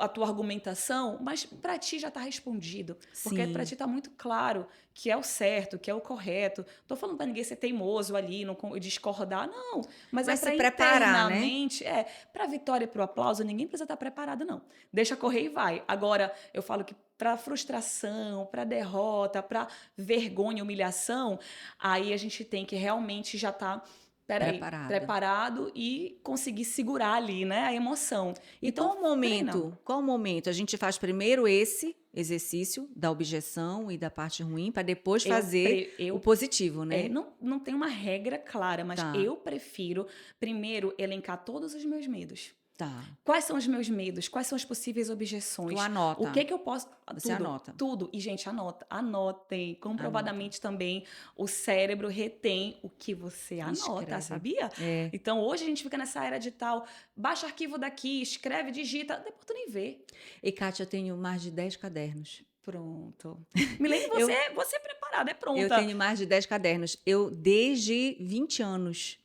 Speaker 2: a tua argumentação, mas para ti já está respondido, porque para
Speaker 1: Sim,
Speaker 2: ti está muito claro que é o certo, que é o correto. Tô falando para ninguém ser teimoso ali, não discordar, não, mas é
Speaker 1: mas se
Speaker 2: para
Speaker 1: preparar, né?
Speaker 2: internamente, para a vitória e para o aplauso, ninguém precisa estar preparado não. Deixa correr e vai. Agora, eu falo que para frustração, para derrota, para vergonha, humilhação, aí a gente tem que realmente já estar, peraí,
Speaker 1: Preparado.
Speaker 2: preparado e conseguir segurar ali, né, a emoção.
Speaker 1: E
Speaker 2: Então, treina.
Speaker 1: qual momento? A gente faz primeiro esse exercício da objeção e da parte ruim, para depois
Speaker 2: Eu,
Speaker 1: fazer
Speaker 2: pre-
Speaker 1: o
Speaker 2: eu
Speaker 1: positivo, né?
Speaker 2: não tem uma regra clara, mas
Speaker 1: Tá,
Speaker 2: eu prefiro primeiro elencar todos os meus medos.
Speaker 1: tá.
Speaker 2: Quais são os meus medos? Quais são as possíveis
Speaker 1: Tu
Speaker 2: objeções? O
Speaker 1: anota.
Speaker 2: que eu posso.
Speaker 1: Você
Speaker 2: Tudo,
Speaker 1: anota.
Speaker 2: tudo. E, gente, anotem.
Speaker 1: Anota.
Speaker 2: Comprovadamente também, o cérebro retém o que você anota,
Speaker 1: Escreve.
Speaker 2: sabia?
Speaker 1: É.
Speaker 2: Então, hoje a gente fica nessa era de tal, baixa arquivo daqui, escreve, digita, depois tu nem vê.
Speaker 1: E, Kátia, eu tenho mais de 10 cadernos.
Speaker 2: Pronto. Milene,
Speaker 1: Eu,
Speaker 2: você é preparada, é
Speaker 1: eu
Speaker 2: pronta.
Speaker 1: tenho mais de 10 cadernos. Eu, desde 20 anos.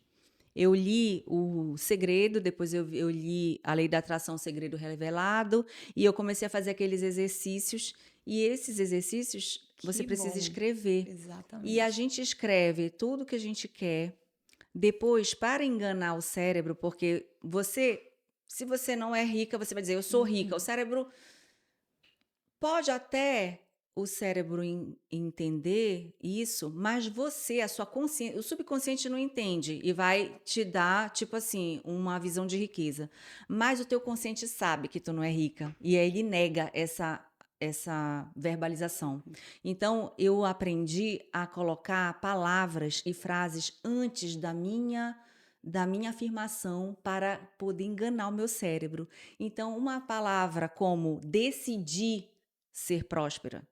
Speaker 1: Eu li O Segredo, depois eu li A Lei da Atração, O Segredo Revelado, e eu comecei a fazer aqueles exercícios, e esses exercícios você
Speaker 2: Que
Speaker 1: precisa
Speaker 2: bom.
Speaker 1: escrever. E a
Speaker 2: Exatamente.
Speaker 1: gente escreve tudo que a gente quer, depois, para enganar o cérebro, porque se você não é rica, você vai dizer, eu sou rica. O
Speaker 2: Uhum.
Speaker 1: cérebro pode até entender isso, mas você, a sua consciência, o subconsciente não entende e vai te dar, tipo assim, uma visão de riqueza. Mas o teu consciente sabe que tu não é rica e aí ele nega essa verbalização. Então, eu aprendi a colocar palavras e frases antes da minha afirmação para poder enganar o meu cérebro. Então, uma palavra como decidir ser próspera.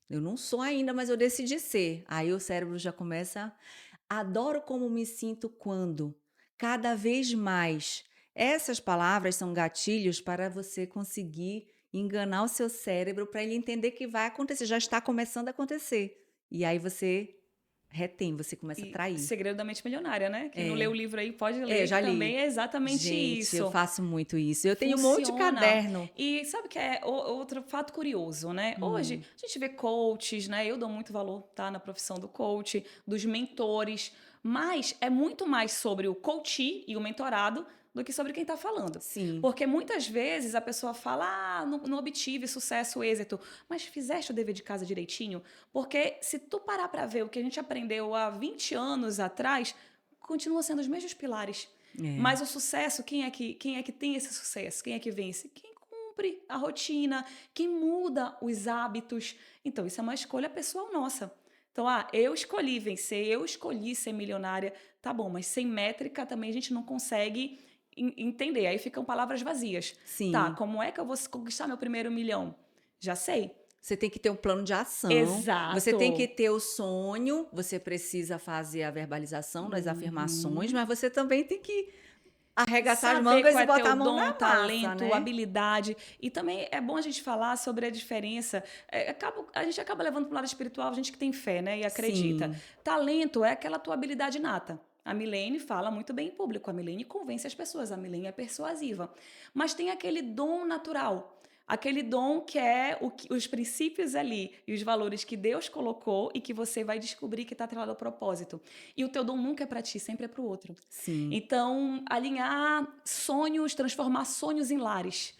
Speaker 1: Eu não sou ainda, mas eu decidi ser. Aí o cérebro já começa. Adoro como me sinto quando. Cada vez mais. Essas palavras são gatilhos para você conseguir enganar o seu cérebro para ele entender que vai acontecer, já está começando a acontecer. E aí você retém, você começa a
Speaker 2: E
Speaker 1: atrair.
Speaker 2: Segredo da Mente Milionária, né? Quem não leu
Speaker 1: É,
Speaker 2: o livro aí pode
Speaker 1: é,
Speaker 2: ler, que
Speaker 1: já li.
Speaker 2: também é exatamente
Speaker 1: Gente, eu
Speaker 2: isso.
Speaker 1: faço muito isso. Eu tenho um monte de
Speaker 2: Funciona.
Speaker 1: caderno.
Speaker 2: E sabe o que é outro fato curioso, né? Hoje
Speaker 1: Hum,
Speaker 2: a gente vê coaches, né? Eu dou muito valor, tá, na profissão do coach, dos mentores, mas é muito mais sobre o coachee e o mentorado do que sobre quem está falando.
Speaker 1: sim,
Speaker 2: Porque muitas vezes a pessoa fala, não obtive sucesso, êxito, mas fizeste o dever de casa direitinho? Porque se tu parar para ver o que a gente aprendeu há 20 anos atrás, continua sendo os mesmos pilares.
Speaker 1: é,
Speaker 2: Mas o sucesso, quem é que tem esse sucesso? Quem é que vence? Quem cumpre a rotina, quem muda os hábitos. Então, isso é uma escolha pessoal nossa. Então, eu escolhi vencer, eu escolhi ser milionária, tá bom, mas sem métrica também a gente não consegue entender. Aí ficam palavras vazias. Tá,
Speaker 1: sim.
Speaker 2: como é que eu vou conquistar meu primeiro milhão? Já sei.
Speaker 1: Você tem que ter um plano de ação, você tem que
Speaker 2: Exato.
Speaker 1: ter o sonho, você precisa fazer a verbalização das afirmações,
Speaker 2: Uhum.
Speaker 1: mas você também tem que arregaçar as
Speaker 2: Saber
Speaker 1: mangas
Speaker 2: qual
Speaker 1: e
Speaker 2: é
Speaker 1: botar
Speaker 2: teu
Speaker 1: a mão
Speaker 2: dom,
Speaker 1: na massa,
Speaker 2: talento,
Speaker 1: né?
Speaker 2: habilidade. E também é bom a gente falar sobre a diferença. A gente acaba levando para o lado espiritual, a gente que tem fé, né? E acredita.
Speaker 1: Sim,
Speaker 2: Talento é aquela tua habilidade inata. A Milene fala muito bem em público, a Milene convence as pessoas, a Milene é persuasiva. Mas tem aquele dom natural. Aquele dom que é os princípios ali e os valores que Deus colocou e que você vai descobrir que está atrelado ao propósito. E o teu dom nunca é para ti, sempre é para o outro.
Speaker 1: sim.
Speaker 2: Então, alinhar sonhos, transformar sonhos em lares.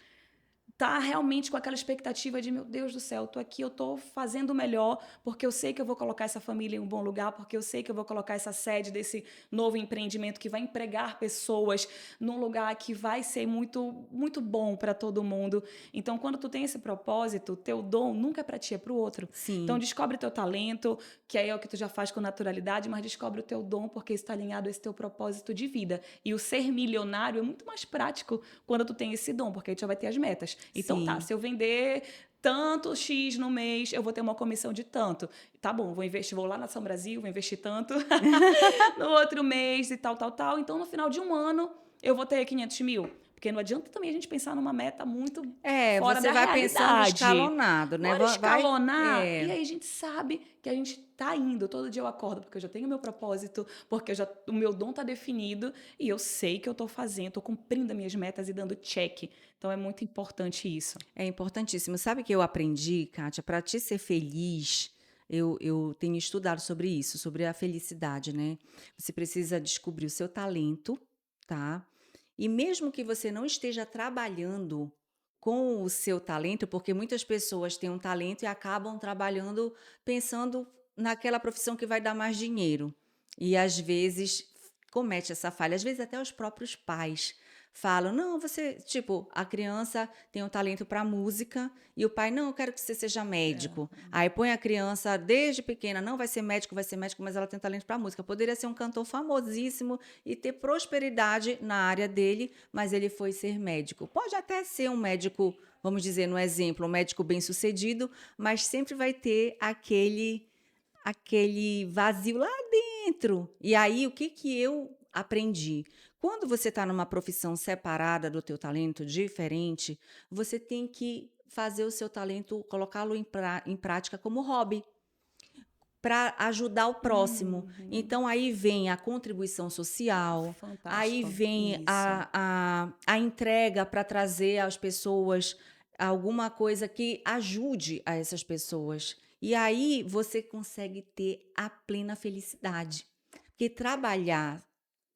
Speaker 2: Tá realmente com aquela expectativa de, meu Deus do céu, tô aqui, eu tô fazendo o melhor, porque eu sei que eu vou colocar essa família em um bom lugar, porque eu sei que eu vou colocar essa sede desse novo empreendimento que vai empregar pessoas num lugar que vai ser muito muito bom para todo mundo. Então, quando tu tem esse propósito, teu dom nunca é para ti, é para o outro. Então,
Speaker 1: Sim,
Speaker 2: descobre teu talento, que aí é o que tu já faz com naturalidade, mas descobre o teu dom porque está alinhado a esse teu propósito de vida. E o ser milionário é muito mais prático quando tu tem esse dom, porque aí tu já vai ter as metas. Então tá,
Speaker 1: sim.
Speaker 2: se eu vender tanto X no mês, eu vou ter uma comissão de tanto. Tá bom, vou investir, vou lá na São Brasil, vou investir tanto no outro mês e tal, tal, tal. Então, no final de um ano, eu vou ter 500 mil. Porque não adianta também a gente pensar numa meta muito
Speaker 1: É,
Speaker 2: fora
Speaker 1: você
Speaker 2: da
Speaker 1: vai pensando
Speaker 2: realidade.
Speaker 1: escalonado, né?
Speaker 2: Bora
Speaker 1: Vai,
Speaker 2: escalonar e
Speaker 1: é,
Speaker 2: aí a gente sabe que a gente tá indo. Todo dia eu acordo porque eu já tenho meu propósito, porque o meu dom tá definido e eu sei que eu tô fazendo, tô cumprindo as minhas metas e dando check. Então é muito importante isso.
Speaker 1: é importantíssimo. Sabe o que eu aprendi, Kátia? Para te ser feliz, eu tenho estudado sobre isso, sobre a felicidade, né? Você precisa descobrir o seu talento, tá? E mesmo que você não esteja trabalhando com o seu talento, porque muitas pessoas têm um talento e acabam trabalhando pensando naquela profissão que vai dar mais dinheiro. E às vezes comete essa falha, às vezes até os próprios pais falam: "Não, você, tipo, a criança tem um talento para música e o pai: "Não, eu quero que você seja médico". Aí põe a criança desde pequena: "Não, vai ser médico, mas ela tem talento para música". Poderia ser um cantor famosíssimo e ter prosperidade na área dele, mas ele foi ser médico. Pode até ser um médico, vamos dizer, no exemplo, um médico bem-sucedido, mas sempre vai ter aquele vazio lá dentro. E aí, o que que eu aprendi? Quando você está numa profissão separada do teu talento, diferente, você tem que fazer o seu talento, colocá-lo em prática como hobby para ajudar o próximo.
Speaker 2: Uhum.
Speaker 1: Então, aí vem a contribuição social, aí
Speaker 2: Fantástico.
Speaker 1: vem
Speaker 2: Isso.
Speaker 1: a entrega para trazer às pessoas alguma coisa que ajude a essas pessoas. E aí você consegue ter a plena felicidade. Porque trabalhar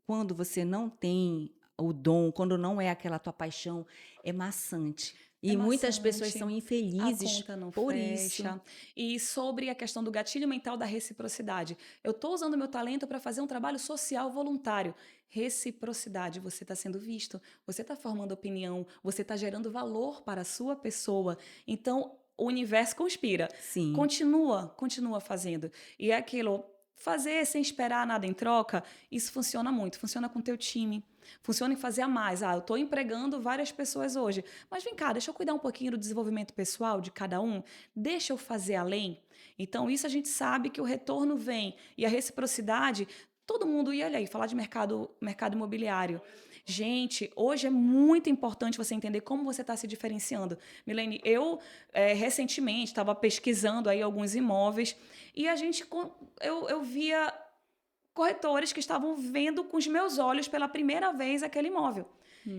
Speaker 1: quando você não tem o dom, quando não é aquela tua paixão, é maçante.
Speaker 2: É
Speaker 1: E muitas pessoas são
Speaker 2: maçante, a
Speaker 1: infelizes
Speaker 2: conta não
Speaker 1: por isso.
Speaker 2: fecha. E sobre a questão do gatilho mental da reciprocidade. Eu estou usando meu talento para fazer um trabalho social voluntário. Reciprocidade, você está sendo visto, você está formando opinião, você está gerando valor para a sua pessoa. Então, o universo conspira.
Speaker 1: Sim.
Speaker 2: Continua fazendo. E é aquilo, fazer sem esperar nada em troca, isso funciona muito. Funciona com o teu time. Funciona em fazer a mais. Eu estou empregando várias pessoas hoje. Mas vem cá, deixa eu cuidar um pouquinho do desenvolvimento pessoal de cada um, deixa eu fazer além. Então, isso a gente sabe que o retorno vem. E a reciprocidade, todo mundo, e olha aí, falar de mercado imobiliário. Gente, hoje é muito importante você entender como você está se diferenciando. Milene, eu recentemente estava pesquisando aí alguns imóveis e eu via corretores que estavam vendo com os meus olhos pela primeira vez aquele imóvel.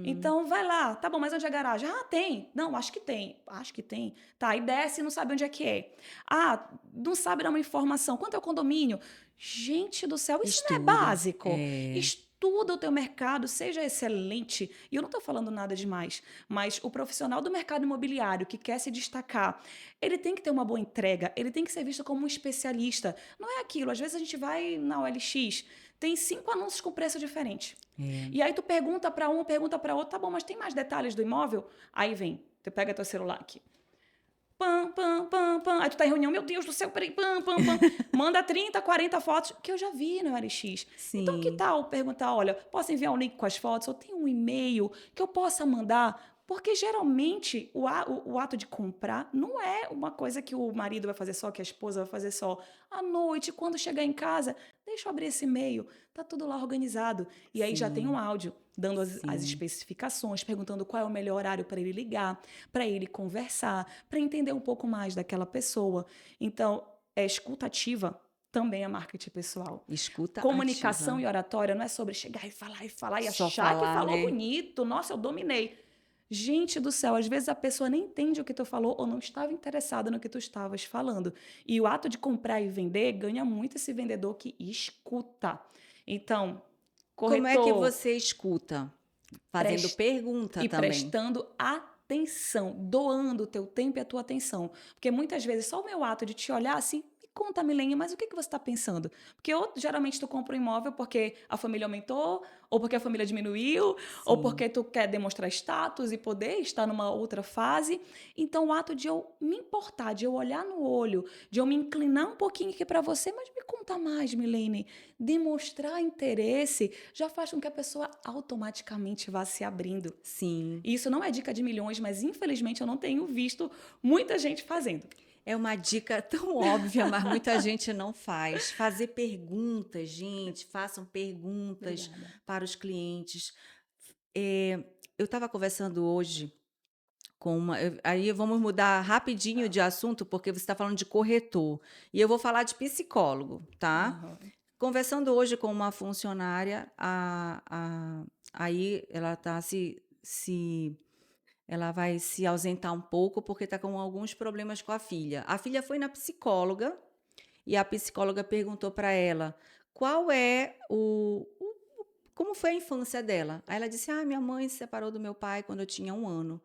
Speaker 2: Então, vai lá. Tá bom, mas onde é a garagem? Ah, tem. Não, acho que tem. Acho que tem. Tá, e desce e não sabe onde é que é. Ah, não sabe dar uma informação. Quanto é o condomínio? Gente do céu, isso não é
Speaker 1: Estuda.
Speaker 2: básico.
Speaker 1: É.
Speaker 2: Estuda o teu mercado, seja excelente. E eu não estou falando nada demais, mas o profissional do mercado imobiliário que quer se destacar, ele tem que ter uma boa entrega, ele tem que ser visto como um especialista. Não é aquilo, às vezes a gente vai na OLX, tem 5 anúncios com preço diferente.
Speaker 1: É.
Speaker 2: E aí tu pergunta para um, pergunta para outro, tá bom, mas tem mais detalhes do imóvel? Aí vem, tu pega teu celular aqui. Pam, pam, pam, pam. Aí tu tá em reunião, meu Deus do céu, peraí, pam, pam, pam. Manda 30, 40 fotos, que eu já vi no LX. Então, que
Speaker 1: Sim.
Speaker 2: tal perguntar, olha, posso enviar um link com as fotos? Ou tem um e-mail que eu possa mandar? Porque geralmente o ato de comprar não é uma coisa que o marido vai fazer só, que a esposa vai fazer só. À noite, quando chegar em casa, deixa eu abrir esse e-mail. Tá tudo lá organizado. E aí já tem um
Speaker 1: Sim.
Speaker 2: áudio dando as
Speaker 1: Sim.
Speaker 2: especificações, perguntando qual é o melhor horário para ele ligar, para ele conversar, para entender um pouco mais daquela pessoa. Então, escutativa também é marketing pessoal.
Speaker 1: Escuta
Speaker 2: Comunicação
Speaker 1: ativa.
Speaker 2: e oratória não é sobre chegar e falar e
Speaker 1: Só
Speaker 2: achar que
Speaker 1: falar,
Speaker 2: falou
Speaker 1: né?
Speaker 2: bonito. Nossa, eu dominei. Gente do céu, às vezes a pessoa nem entende o que tu falou ou não estava interessada no que tu estavas falando. E o ato de comprar e vender ganha muito esse vendedor que escuta. Então,
Speaker 1: Como é que
Speaker 2: corretor,
Speaker 1: você escuta? Fazendo
Speaker 2: preste
Speaker 1: pergunta
Speaker 2: e
Speaker 1: também.
Speaker 2: prestando atenção, doando o teu tempo e a tua atenção. Porque muitas vezes só o meu ato de te olhar assim, me conta, Milene, mas o que que você está pensando? Porque ou geralmente tu compra um imóvel porque a família aumentou, ou porque a família diminuiu, ou
Speaker 1: Sim.
Speaker 2: porque tu quer demonstrar status e poder estar numa outra fase. Então o ato de eu me importar, de eu olhar no olho, de eu me inclinar um pouquinho aqui para você, mas me conta mais, Milene, demonstrar interesse já faz com que a pessoa automaticamente vá se abrindo.
Speaker 1: Sim.
Speaker 2: E isso não é dica de milhões, mas infelizmente eu não tenho visto muita gente fazendo.
Speaker 1: É uma dica tão óbvia, mas muita gente não faz. Fazer perguntas, gente, façam perguntas
Speaker 2: Obrigada.
Speaker 1: para os clientes. Eu estava conversando hoje com uma. Aí vamos mudar rapidinho de assunto, porque você está falando de corretor. E eu vou falar de psicólogo, tá?
Speaker 2: Aham.
Speaker 1: Conversando hoje com uma funcionária, aí ela está ela vai se ausentar um pouco porque está com alguns problemas com a filha. A filha foi na psicóloga e a psicóloga perguntou para ela qual é como foi a infância dela. Aí ela disse: Ah, minha mãe se separou do meu pai quando eu tinha 1 ano.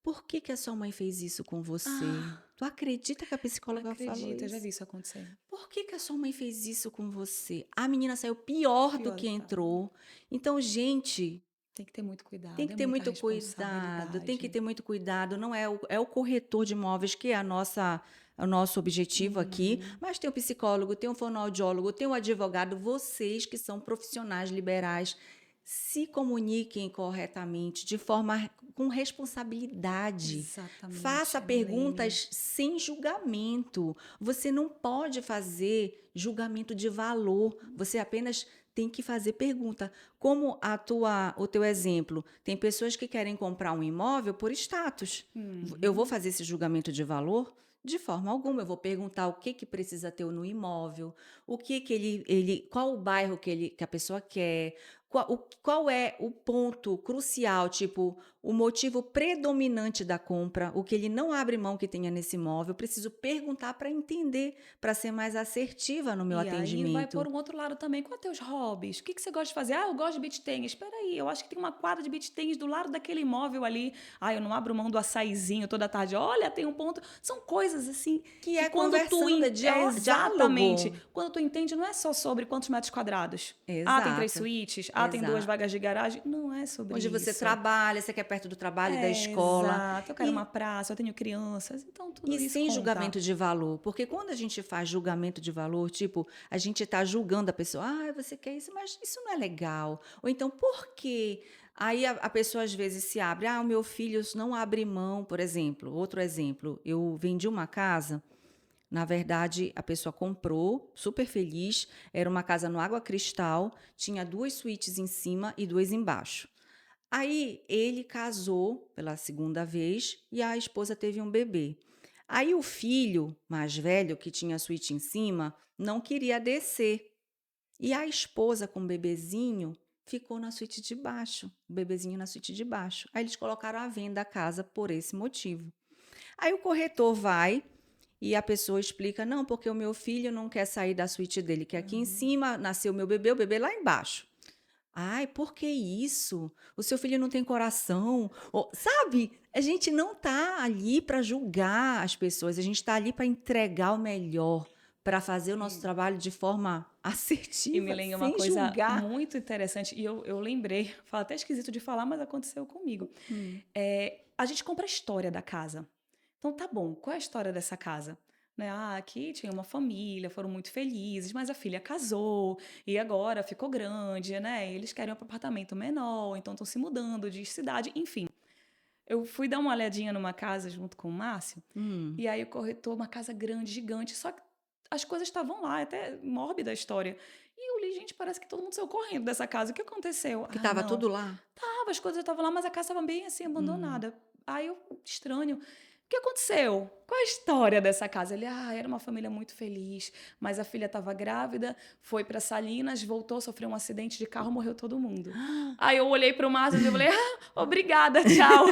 Speaker 1: Por que que a sua mãe fez isso com você?
Speaker 2: Ah,
Speaker 1: Tu acredita que a
Speaker 2: não
Speaker 1: psicóloga falou
Speaker 2: acredito, eu já
Speaker 1: isso?
Speaker 2: vi isso acontecer.
Speaker 1: Por que que a sua mãe fez isso com você? A menina saiu pior do
Speaker 2: Pior
Speaker 1: que
Speaker 2: estado.
Speaker 1: entrou. Então, gente,
Speaker 2: Tem que ter muito
Speaker 1: tem
Speaker 2: cuidado,
Speaker 1: que
Speaker 2: é
Speaker 1: ter
Speaker 2: muita
Speaker 1: muito cuidado, tem que
Speaker 2: responsabilidade.
Speaker 1: ter muito cuidado. Não é é o corretor de imóveis que é o nosso objetivo aqui,
Speaker 2: Uhum.
Speaker 1: mas tem o psicólogo, tem o fonoaudiólogo, tem o advogado. Vocês que são profissionais liberais, se comuniquem corretamente, de forma com responsabilidade. Faça
Speaker 2: Exatamente, Milene.
Speaker 1: perguntas sem julgamento. Você não pode fazer julgamento de valor. Você apenas tem que fazer pergunta. Como o teu exemplo, tem pessoas que querem comprar um imóvel por status. Eu vou
Speaker 2: Uhum.
Speaker 1: fazer esse julgamento de valor? De forma alguma. Eu vou perguntar o que precisa ter no imóvel, o que qual o bairro que a pessoa quer, qual é o ponto crucial, tipo, o motivo predominante da compra, o que ele não abre mão que tenha nesse imóvel. Eu preciso perguntar para entender, para ser mais assertiva no meu
Speaker 2: E aí vai por
Speaker 1: atendimento.
Speaker 2: um outro lado também. Quais teus hobbies? O que que você gosta de fazer? Ah, eu gosto de beach tênis. Espera aí, eu acho que tem uma quadra de beach tênis do lado daquele imóvel ali. Ah, eu não abro mão do açaizinho toda tarde. Olha, tem um ponto. São coisas assim
Speaker 1: Que
Speaker 2: que
Speaker 1: é
Speaker 2: quando
Speaker 1: conversando, é
Speaker 2: exatamente,
Speaker 1: diálogo.
Speaker 2: quando tu entende, não é só sobre quantos metros quadrados. Ah, tem 3
Speaker 1: Exato,
Speaker 2: suítes. Ah, tem 2
Speaker 1: exato.
Speaker 2: vagas de garagem. Não é sobre
Speaker 1: Onde você
Speaker 2: isso.
Speaker 1: trabalha, você quer perto do trabalho, da
Speaker 2: É,
Speaker 1: escola.
Speaker 2: exato. Eu quero uma
Speaker 1: E
Speaker 2: praça, eu tenho crianças. Então tudo
Speaker 1: E
Speaker 2: isso
Speaker 1: sem
Speaker 2: conta.
Speaker 1: julgamento de valor, porque quando a gente faz julgamento de valor, tipo, a gente está julgando a pessoa, ah, você quer isso, mas isso não é legal. Ou então, por quê? Aí a pessoa às vezes se abre, ah, o meu filho não abre mão, por exemplo. Outro exemplo, eu vendi uma casa, na verdade, a pessoa comprou, super feliz, era uma casa no Água Cristal, tinha 2 suítes em cima e 2 embaixo. Aí ele casou pela segunda vez e a esposa teve um bebê. Aí o filho mais velho, que tinha a suíte em cima, não queria descer. E a esposa com o bebezinho ficou na suíte de baixo, o bebezinho na suíte de baixo. Aí eles colocaram à venda a casa por esse motivo. Aí o corretor vai e a pessoa explica: não, porque o meu filho não quer sair da suíte dele, que aqui em cima nasceu meu bebê, o bebê lá embaixo. Ai, por que isso? O seu filho não tem coração? Sabe? A gente não tá ali para julgar as pessoas, a gente está ali para entregar o melhor, para fazer o nosso
Speaker 2: E,
Speaker 1: trabalho de forma
Speaker 2: e me
Speaker 1: assertiva,
Speaker 2: lembra uma
Speaker 1: sem
Speaker 2: coisa
Speaker 1: julgar.
Speaker 2: muito interessante, e eu lembrei, fala até esquisito de falar, mas aconteceu comigo.
Speaker 1: Hum.
Speaker 2: A gente compra a história da casa. Então tá bom, qual é a história dessa casa? Né? Ah, aqui tinha uma família, foram muito felizes, mas a filha casou e agora ficou grande, né? E eles querem um apartamento menor, então estão se mudando de cidade, enfim. Eu fui dar uma olhadinha numa casa junto com o Márcio,
Speaker 1: Hum.
Speaker 2: e aí o corretor, uma casa grande, gigante, só que as coisas estavam lá, é até mórbida a história. E eu li, gente, parece que todo mundo saiu correndo dessa casa. O que aconteceu?
Speaker 1: Que
Speaker 2: Ah,
Speaker 1: estava
Speaker 2: não.
Speaker 1: tudo lá?
Speaker 2: As coisas estavam lá, mas a casa estava bem assim,
Speaker 1: Hum.
Speaker 2: abandonada. Aí eu, estranho. O que aconteceu? Qual a história dessa casa? Ele, era uma família muito feliz, mas a filha estava grávida, foi para Salinas, voltou, sofreu um acidente de carro, morreu todo mundo. Aí eu olhei para o Márcio e falei, obrigada, tchau.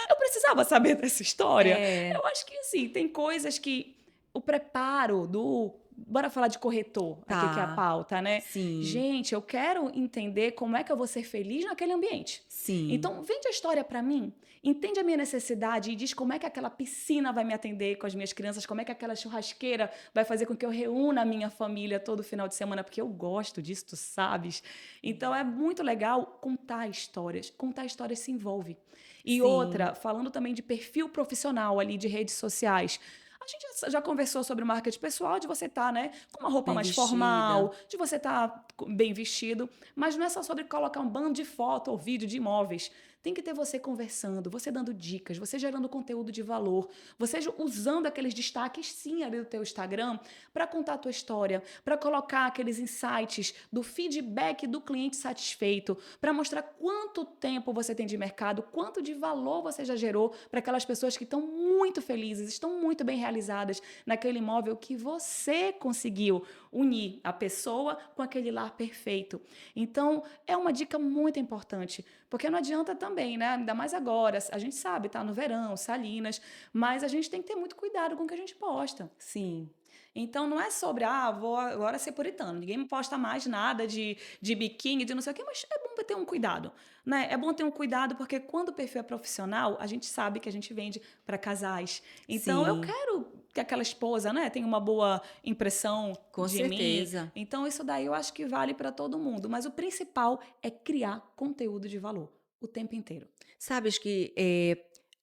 Speaker 2: Eu precisava saber dessa história.
Speaker 1: É,
Speaker 2: Eu acho que, assim, tem coisas que o preparo do. Bora falar de corretor, aqui que é a
Speaker 1: tá.
Speaker 2: pauta, né?
Speaker 1: Sim,
Speaker 2: Gente, eu quero entender como é que eu vou ser feliz naquele ambiente.
Speaker 1: sim,
Speaker 2: Então, vende a história para mim, entende a minha necessidade e diz como é que aquela piscina vai me atender com as minhas crianças, como é que aquela churrasqueira vai fazer com que eu reúna a minha família todo final de semana, porque eu gosto disso, tu sabes. Então, é muito legal contar histórias. Contar histórias se envolve. E
Speaker 1: sim.
Speaker 2: outra, falando também de perfil profissional ali de redes sociais. A gente já conversou sobre marketing pessoal, de você estar, né, com uma roupa
Speaker 1: Bem
Speaker 2: mais
Speaker 1: vestida.
Speaker 2: formal, de você estar bem vestido, mas não é só sobre colocar um bando de foto ou vídeo de imóveis. Tem que ter você conversando, você dando dicas, você gerando conteúdo de valor, você usando aqueles destaques, sim, ali do teu Instagram, para contar a tua história, para colocar aqueles insights do feedback do cliente satisfeito, para mostrar quanto tempo você tem de mercado, quanto de valor você já gerou para aquelas pessoas que estão muito felizes, estão muito bem realizadas naquele imóvel que você conseguiu unir a pessoa com aquele lar perfeito. Então, é uma dica muito importante, porque não adianta também, né? Ainda mais agora, a gente sabe, tá no verão, Salinas, mas a gente tem que ter muito cuidado com o que a gente posta.
Speaker 1: Sim,
Speaker 2: Então não é sobre, vou agora ser puritano, ninguém me posta mais nada de biquíni, de não sei o quê, mas é bom ter um cuidado, né? É bom ter um cuidado porque quando o perfil é profissional, a gente sabe que a gente vende para casais. Então eu
Speaker 1: sim,
Speaker 2: quero que aquela esposa, né, tenha uma boa impressão
Speaker 1: com
Speaker 2: de mim.
Speaker 1: certeza.
Speaker 2: Então isso daí eu acho que vale para todo mundo, mas o principal é criar conteúdo de valor o tempo inteiro.
Speaker 1: Sabes que,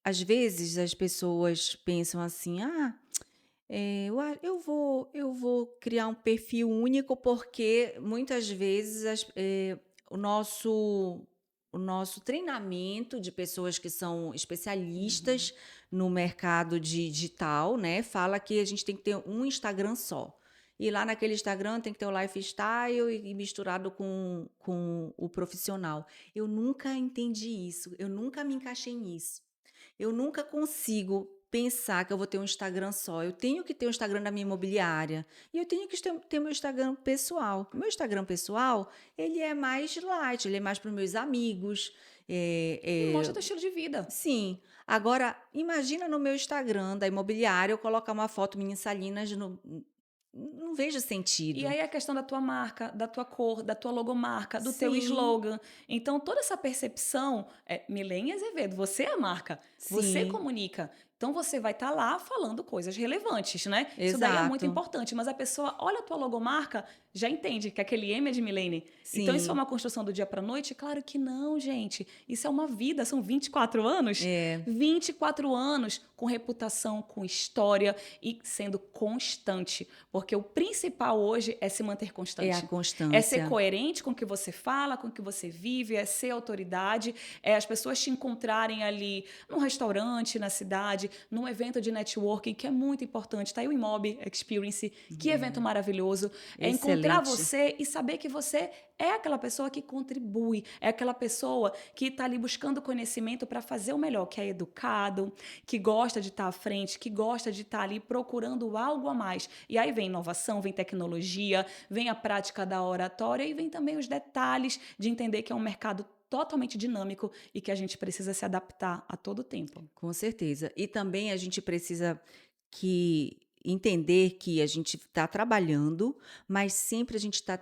Speaker 1: às vezes as pessoas pensam assim: "Ah, eu vou criar um perfil único", porque muitas vezes o nosso treinamento de pessoas que são
Speaker 2: Uhum.
Speaker 1: especialistas no mercado digital, né, fala que a gente tem que ter um Instagram só. E lá naquele Instagram tem que ter o lifestyle e misturado com o profissional. Eu nunca entendi isso, eu nunca me encaixei nisso. Eu nunca consigo pensar que eu vou ter um Instagram só. Eu tenho que ter o Instagram da minha imobiliária e eu tenho que ter o meu Instagram pessoal. O meu Instagram pessoal, ele é mais light, ele é mais para os meus amigos.
Speaker 2: E
Speaker 1: É,
Speaker 2: mostra teu estilo de vida.
Speaker 1: sim. Agora, imagina no meu Instagram da imobiliária eu colocar uma foto minha em Salinas, não vejo
Speaker 2: E
Speaker 1: sentido.
Speaker 2: aí a questão da tua marca, da tua cor, da tua logomarca, do teu
Speaker 1: Sim,
Speaker 2: slogan. Então, toda essa percepção é Milene Azevedo, você é a marca, você
Speaker 1: sim,
Speaker 2: comunica. Então, você vai estar lá falando coisas relevantes, né? Isso daí é muito
Speaker 1: exato.
Speaker 2: importante, mas a pessoa olha a tua logomarca, já entende que aquele M é de Milene. Então, isso é
Speaker 1: Sim,
Speaker 2: uma construção do dia para noite? Claro que não, gente. Isso é uma vida, são 24 anos.
Speaker 1: é,
Speaker 2: 24 anos com reputação, com história e sendo constante. Porque o principal hoje é se manter
Speaker 1: é a
Speaker 2: constante. É ser
Speaker 1: constância.
Speaker 2: coerente com o que você fala, com o que você vive, é ser autoridade, é as pessoas te encontrarem ali num restaurante, na cidade, num evento de networking, que é muito importante. Tá aí o Imob Experience, que evento maravilhoso. É encontrar
Speaker 1: Excelente.
Speaker 2: você e saber que você é aquela pessoa que contribui, é aquela pessoa que está ali buscando conhecimento para fazer o melhor, que é educado, que gosta de estar à frente, que gosta de estar ali procurando algo a mais. E aí vem inovação, vem tecnologia, vem a prática da oratória e vem também os detalhes de entender que é um mercado totalmente dinâmico e que a gente precisa se adaptar a todo tempo.
Speaker 1: Com certeza. E também a gente precisa que entender que a gente está trabalhando, mas sempre a gente está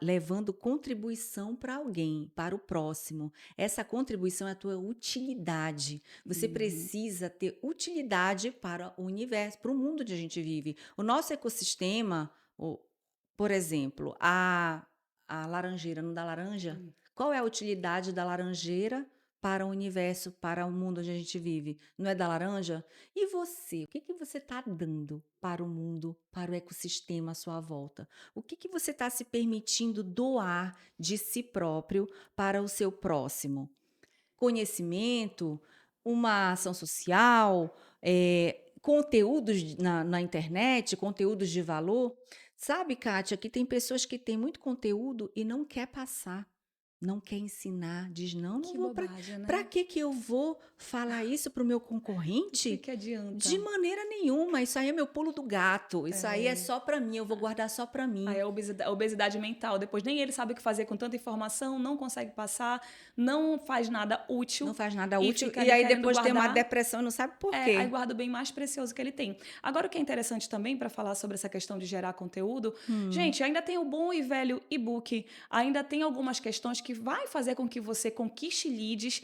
Speaker 1: levando contribuição para alguém, para o próximo. Essa contribuição é a tua utilidade. Você
Speaker 2: Uhum.
Speaker 1: precisa ter utilidade para o universo, para o mundo onde a gente vive. O nosso ecossistema, por exemplo, a laranjeira não dá laranja? Qual é a utilidade da laranjeira para o universo, para o mundo onde a gente vive? Não é da laranja? E você? O que que você está dando para o mundo, para o ecossistema à sua volta? O que que você está se permitindo doar de si próprio para o seu próximo? Conhecimento, uma ação social, conteúdos na internet, conteúdos de valor. Sabe, Kátia, que tem pessoas que têm muito conteúdo e não quer passar, não quer ensinar, diz: "Não, não
Speaker 2: Que
Speaker 1: vou
Speaker 2: bobagem,
Speaker 1: para
Speaker 2: né?
Speaker 1: que eu vou falar isso para o meu
Speaker 2: O que
Speaker 1: concorrente?
Speaker 2: que
Speaker 1: De
Speaker 2: adianta?
Speaker 1: maneira nenhuma, isso aí é meu pulo do gato, isso aí é
Speaker 2: É.
Speaker 1: só para mim, eu vou guardar só para
Speaker 2: Aí
Speaker 1: mim".
Speaker 2: é a obesidade mental. Depois nem ele sabe o que fazer com tanta informação, não consegue passar, não faz nada
Speaker 1: Não
Speaker 2: útil
Speaker 1: faz nada
Speaker 2: e
Speaker 1: útil
Speaker 2: fica
Speaker 1: e
Speaker 2: ali
Speaker 1: aí
Speaker 2: querendo
Speaker 1: depois tem uma
Speaker 2: guardar.
Speaker 1: depressão e não sabe por
Speaker 2: Aí
Speaker 1: quê.
Speaker 2: guarda o bem mais precioso que ele tem. Agora, o que é interessante também para falar sobre essa questão de gerar conteúdo,
Speaker 1: Hum.
Speaker 2: gente, ainda tem o bom e velho e-book, ainda tem algumas questões que vai fazer com que você conquiste leads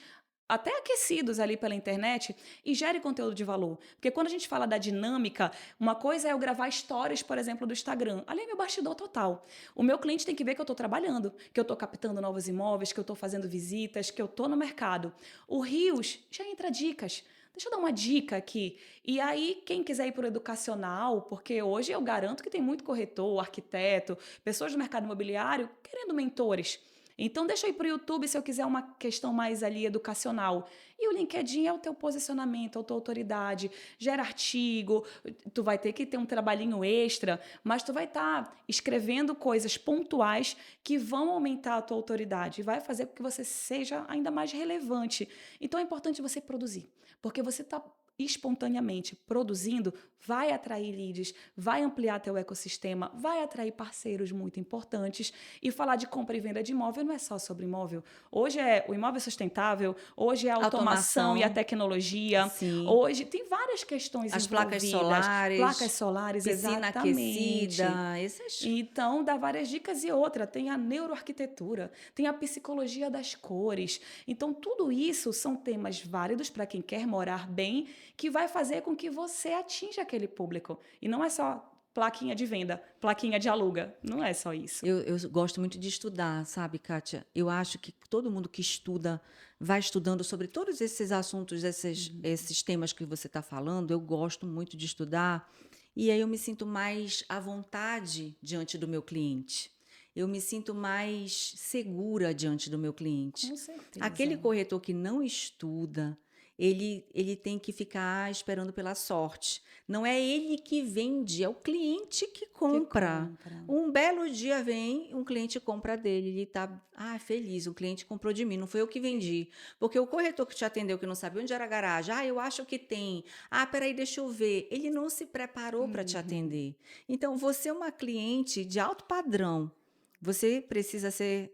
Speaker 2: até aquecidos ali pela internet e gere conteúdo de valor. Porque quando a gente fala da dinâmica, uma coisa é eu gravar stories, por exemplo, do Instagram. Ali é meu bastidor total. O meu cliente tem que ver que eu estou trabalhando, que eu estou captando novos imóveis, que eu estou fazendo visitas, que eu estou no mercado. O Rios já entra dicas. Deixa eu dar uma dica aqui. E aí, quem quiser ir para o educacional, porque hoje eu garanto que tem muito corretor, arquiteto, pessoas do mercado imobiliário querendo mentores. Então, deixa eu ir para o YouTube se eu quiser uma questão mais ali educacional. E o LinkedIn é o teu posicionamento, a tua autoridade, gera artigo, tu vai ter que ter um trabalhinho extra, mas tu vai estar escrevendo coisas pontuais que vão aumentar a tua autoridade e vai fazer com que você seja ainda mais relevante. Então, é importante você produzir. Porque você está espontaneamente produzindo, vai atrair leads, vai ampliar teu ecossistema, vai atrair parceiros muito importantes. E falar de compra e venda de imóvel não é só sobre imóvel. Hoje é o imóvel sustentável, hoje é a automação e a
Speaker 1: Automação,
Speaker 2: tecnologia,
Speaker 1: sim.
Speaker 2: hoje tem várias questões
Speaker 1: As placas
Speaker 2: envolvidas. Placas
Speaker 1: solares,
Speaker 2: solares,
Speaker 1: piscina
Speaker 2: exatamente.
Speaker 1: aquecida, esses
Speaker 2: Então, dá várias dicas e outra, tem a neuroarquitetura, tem a psicologia das cores. Então, tudo isso são temas válidos para quem quer morar bem, que vai fazer com que você atinja aquele público. E não é só plaquinha de venda, plaquinha de aluga. Não é só isso.
Speaker 1: eu gosto muito de estudar, sabe, Kátia? Eu acho que todo mundo que estuda, vai estudando sobre todos esses assuntos, esses temas que você está falando, eu gosto muito de estudar, e aí eu me sinto mais à vontade diante do meu cliente. Eu me sinto mais segura diante do meu cliente.
Speaker 2: Com
Speaker 1: Aquele
Speaker 2: certeza.
Speaker 1: corretor que não estuda, ele tem que ficar esperando pela sorte. Não é ele que vende, é o cliente que
Speaker 2: Que
Speaker 1: compra.
Speaker 2: compra.
Speaker 1: Um belo dia vem, um cliente compra dele, ele está feliz, o cliente comprou de mim, não foi eu que vendi. Porque o corretor que te atendeu, que não sabia onde era a garagem, eu acho que tem. Peraí, deixa eu ver. Ele não se preparou para te
Speaker 2: Uhum.
Speaker 1: atender. Então, você é uma cliente de alto padrão. Você precisa ser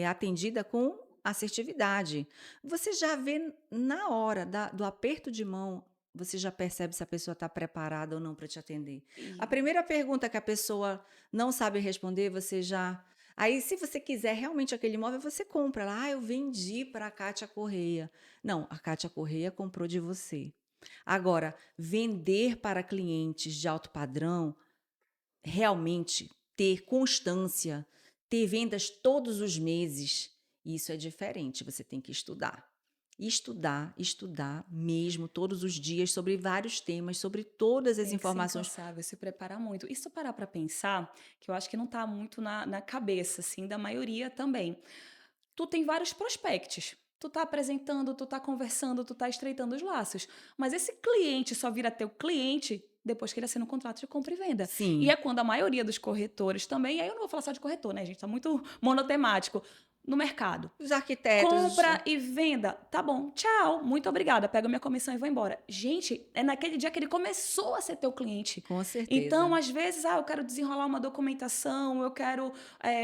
Speaker 1: atendida com assertividade. Você já vê na hora do aperto de mão, você já percebe se a pessoa está preparada ou não para te atender. A
Speaker 2: E
Speaker 1: primeira pergunta que a pessoa não sabe responder, você já. Aí, se você quiser realmente aquele imóvel, você compra lá. Eu vendi para a Kátia Correia. Não, a Kátia Correia comprou de você. Agora, vender para clientes de alto padrão, realmente ter constância, ter vendas todos os meses, isso é diferente, você tem que estudar. Estudar, estudar mesmo todos os dias sobre vários temas, sobre todas as
Speaker 2: tem que ser
Speaker 1: informações.
Speaker 2: incansável, se preparar muito. E se tu parar para pensar, que eu acho que não está muito na cabeça, assim, da maioria também. Tu tem vários prospectos. tu tá apresentando, tu tá conversando, tu tá estreitando os laços. Mas esse cliente só vira teu cliente depois que ele assina um contrato de compra e venda. E
Speaker 1: Sim.
Speaker 2: é quando a maioria dos corretores também, aí eu não vou falar só de corretor, né, gente? Tá muito monotemático no mercado.
Speaker 1: Os arquitetos,
Speaker 2: Compra e venda. Tá bom, tchau, muito obrigada. Pego minha comissão e vou embora. Gente, é naquele dia que ele começou a ser teu cliente.
Speaker 1: com
Speaker 2: Então,
Speaker 1: certeza.
Speaker 2: às vezes, eu quero desenrolar uma documentação, eu quero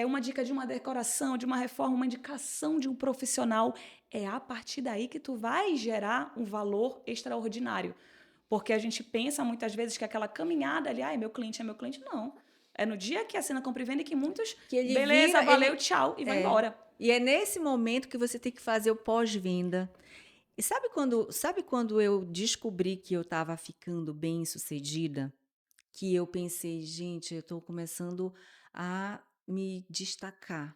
Speaker 2: uma dica de uma decoração, de uma reforma, uma indicação de um profissional. É a partir daí que tu vai gerar um valor extraordinário. Porque a gente pensa muitas vezes que aquela caminhada ali, meu cliente é meu cliente. Não. É no dia que assina compra e venda que muitos,
Speaker 1: Que ele
Speaker 2: beleza,
Speaker 1: vira,
Speaker 2: valeu, tchau, e vai
Speaker 1: é,
Speaker 2: embora.
Speaker 1: e é nesse momento que você tem que fazer o pós-venda. E sabe quando eu descobri que eu estava ficando bem-sucedida? Que eu pensei, gente, eu estou começando a me destacar.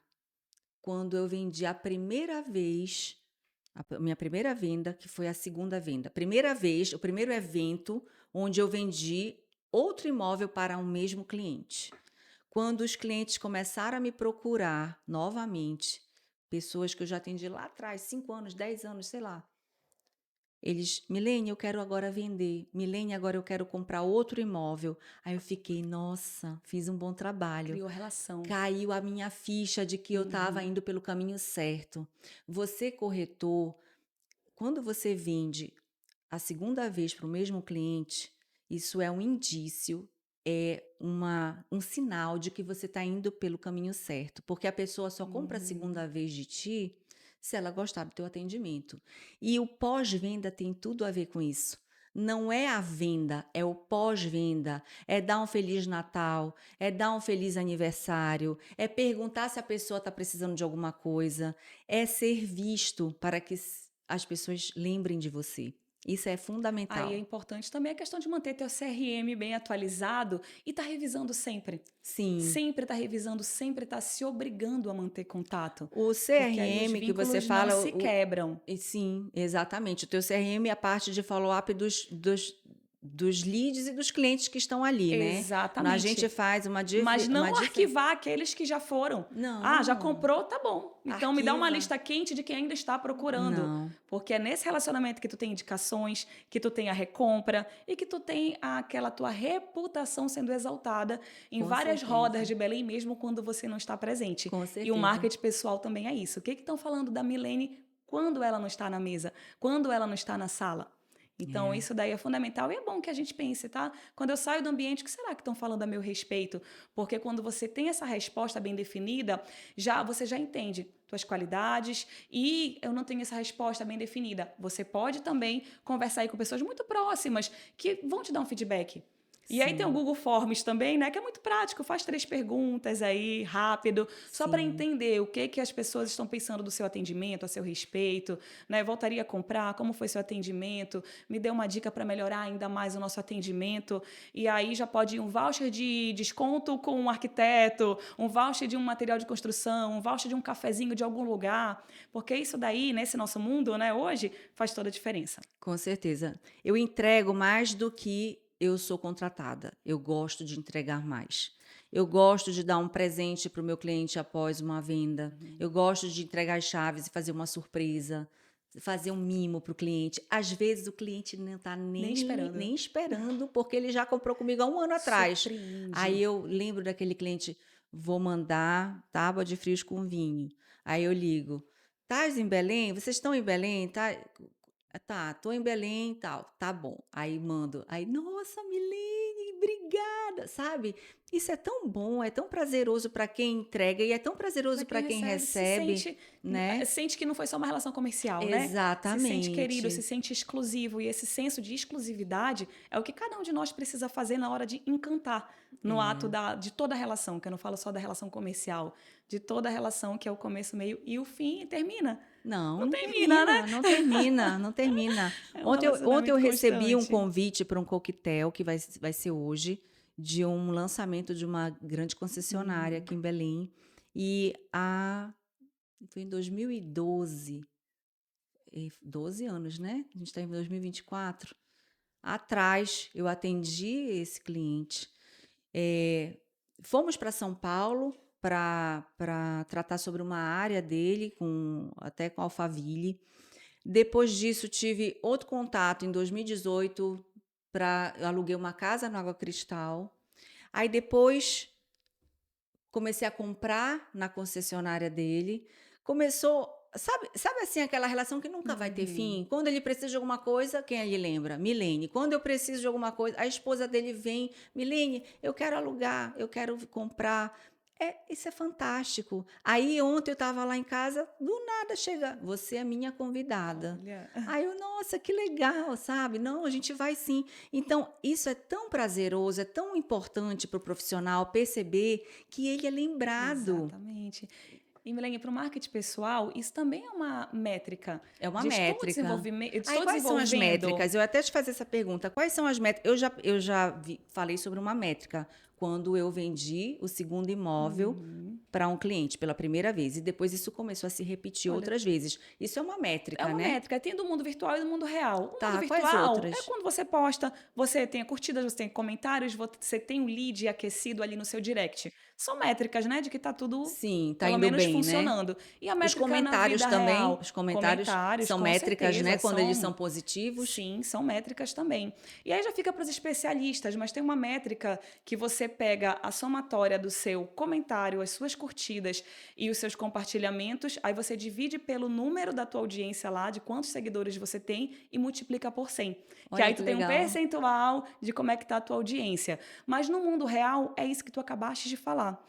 Speaker 1: Quando eu vendi a primeira vez, minha primeira venda, que foi a segunda venda. Primeira vez, o primeiro evento onde eu vendi outro imóvel para um mesmo cliente. Quando os clientes começaram a me procurar novamente, pessoas que eu já atendi lá atrás, 5 anos, 10 anos, sei lá. Eles, Milene, eu quero agora vender. Milene, agora eu quero comprar outro imóvel. Aí eu fiquei, nossa, fiz um bom trabalho.
Speaker 2: Criou relação.
Speaker 1: Caiu a minha ficha de que eu estava indo pelo caminho certo. Você, corretor, quando você vende a segunda vez para o mesmo cliente, isso é um indício, é um sinal de que você está indo pelo caminho certo, porque a pessoa só compra a segunda vez de ti se ela gostar do teu atendimento. E o pós-venda tem tudo a ver com isso. Não é a venda, é o pós-venda. É dar um Feliz Natal, é dar um feliz aniversário, é perguntar se a pessoa está precisando de alguma coisa, é ser visto para que as pessoas lembrem de você. Isso é
Speaker 2: Aí é
Speaker 1: fundamental.
Speaker 2: importante também a questão de manter teu CRM bem atualizado e tá revisando sempre.
Speaker 1: Sim.
Speaker 2: Sempre tá revisando, sempre tá se obrigando a manter contato.
Speaker 1: O
Speaker 2: Porque aí os
Speaker 1: CRM que você
Speaker 2: vínculos não
Speaker 1: fala,
Speaker 2: se quebram.
Speaker 1: e sim, exatamente. O teu CRM é a parte de follow-up dos leads e dos clientes que estão ali, né? A gente
Speaker 2: Exatamente.
Speaker 1: faz uma
Speaker 2: Mas não
Speaker 1: diferença.
Speaker 2: arquivar aqueles que já foram. Já
Speaker 1: Não,
Speaker 2: comprou, tá bom. Então me dá uma
Speaker 1: arquiva.
Speaker 2: lista quente de quem ainda está procurando.
Speaker 1: Não,
Speaker 2: Porque é nesse relacionamento que tu tem indicações, que tu tem a recompra e que tu tem aquela tua reputação sendo exaltada em
Speaker 1: com
Speaker 2: várias rodas
Speaker 1: certeza.
Speaker 2: de Belém, mesmo quando você não está presente.
Speaker 1: Com
Speaker 2: E o
Speaker 1: certeza.
Speaker 2: marketing pessoal também é isso. O que estão falando da Milene quando ela não está na mesa? Quando ela não está na sala? Então,
Speaker 1: É.
Speaker 2: isso daí é fundamental e é bom que a gente pense, tá? Quando eu saio do ambiente, o que será que estão falando a meu respeito? Porque quando você tem essa resposta bem definida, você já entende suas qualidades e eu não tenho essa resposta bem definida. Você pode também conversar aí com pessoas muito próximas que vão te dar um feedback. E aí tem o
Speaker 1: Sim,
Speaker 2: Google Forms também, né? Que é muito prático, faz 3 perguntas aí, rápido, só para
Speaker 1: sim.
Speaker 2: entender o que as pessoas estão pensando do seu atendimento, a seu respeito, né? Voltaria a comprar, como foi seu atendimento, me dê uma dica para melhorar ainda mais o nosso atendimento. E aí já pode ir um voucher de desconto com um arquiteto, um voucher de um material de construção, um voucher de um cafezinho de algum lugar, porque isso daí, nesse nosso mundo, né, hoje, faz toda a diferença.
Speaker 1: Com certeza. Eu entrego mais do que eu sou contratada. Eu gosto de entregar mais. Eu gosto de dar um presente para o meu cliente após uma venda. Eu gosto de entregar as chaves e fazer uma surpresa, fazer um mimo para o cliente. Às vezes o cliente não está
Speaker 2: Nem esperando.
Speaker 1: nem esperando, porque ele já comprou comigo há um ano atrás. Aí
Speaker 2: Surpreende.
Speaker 1: eu lembro daquele cliente, vou mandar tábua de frios com vinho. Aí eu ligo. Estás em Belém? Vocês estão em Belém? Tá, tô em Belém e tal. Tá bom. Aí mando. Aí, nossa, Milene, obrigada, sabe? Isso é tão bom, é tão prazeroso para quem entrega e é tão
Speaker 2: Para
Speaker 1: prazeroso para
Speaker 2: quem
Speaker 1: quem
Speaker 2: recebe,
Speaker 1: recebe, né?
Speaker 2: sente que não foi só uma relação comercial, né? Se sente querido, se
Speaker 1: Exatamente.
Speaker 2: sente exclusivo. E esse senso de exclusividade é o que cada um de nós precisa fazer na hora de encantar, no ato de toda a relação, que eu não falo só da relação comercial, de toda a relação que é o começo, meio e o fim e termina.
Speaker 1: Não,
Speaker 2: Não
Speaker 1: não
Speaker 2: termina, né?
Speaker 1: termina, não termina, não termina.
Speaker 2: É um
Speaker 1: Ontem eu
Speaker 2: relacionamento
Speaker 1: recebi um
Speaker 2: constante.
Speaker 1: convite para um coquetel que vai ser hoje, de um lançamento de uma grande concessionária aqui em Belém. E foi em 2012, 12 anos, né? A gente está em 2024. Atrás, eu atendi esse cliente. É, fomos para São Paulo para tratar sobre uma área dele, até com Alphaville. Depois disso, tive outro contato em 2018 para eu aluguei uma casa no Água Cristal. Aí depois comecei a comprar na concessionária dele. Começou, sabe assim, aquela relação que nunca vai ter fim? Quando ele precisa de alguma coisa, quem ele lembra? Milene. Quando eu preciso de alguma coisa, a esposa dele vem, Milene, eu quero alugar, eu quero comprar. Isso é fantástico. Aí ontem eu estava lá em casa, do nada chega, você é minha convidada.
Speaker 2: Olha.
Speaker 1: Aí eu, nossa, que legal, sabe? Não, a gente vai sim. Então, isso é tão prazeroso, é tão importante para o profissional perceber que ele é lembrado.
Speaker 2: Exatamente. E, Milene, para o marketing pessoal, isso também é uma métrica.
Speaker 1: É uma
Speaker 2: Estou
Speaker 1: métrica.
Speaker 2: desenvolvimento,
Speaker 1: Aí, quais são as
Speaker 2: desenvolvendo.
Speaker 1: métricas? Eu até te fazer essa pergunta. Quais são as métricas? Falei sobre uma métrica quando eu vendi o segundo imóvel para um cliente pela primeira vez. E depois isso começou a se repetir
Speaker 2: Olha,
Speaker 1: outras vezes. Isso é uma métrica,
Speaker 2: é uma
Speaker 1: né?
Speaker 2: métrica. Tem do mundo virtual e do mundo real. O
Speaker 1: Tá,
Speaker 2: mundo
Speaker 1: quais
Speaker 2: virtual
Speaker 1: outras?
Speaker 2: é quando você posta, você tem curtidas, você tem comentários, você tem o lead aquecido ali no seu direct. São métricas, né? De que tá tudo,
Speaker 1: Sim, tá
Speaker 2: pelo
Speaker 1: indo
Speaker 2: menos,
Speaker 1: bem, né?
Speaker 2: funcionando. E a
Speaker 1: Os
Speaker 2: métrica na
Speaker 1: comentários
Speaker 2: vida
Speaker 1: também,
Speaker 2: real?
Speaker 1: os comentários são
Speaker 2: com
Speaker 1: métricas,
Speaker 2: certeza,
Speaker 1: né? Quando eles são positivos.
Speaker 2: Sim, são métricas também. E aí já fica para os especialistas, mas tem uma métrica que você pega a somatória do seu comentário, as suas curtidas e os seus compartilhamentos, aí você divide pelo número da tua audiência lá, de quantos seguidores você tem e multiplica por 100. Que
Speaker 1: Olha
Speaker 2: aí
Speaker 1: que
Speaker 2: tu tem um
Speaker 1: legal.
Speaker 2: percentual de como é que tá a tua audiência. Mas no mundo real, é isso que tu acabaste de falar.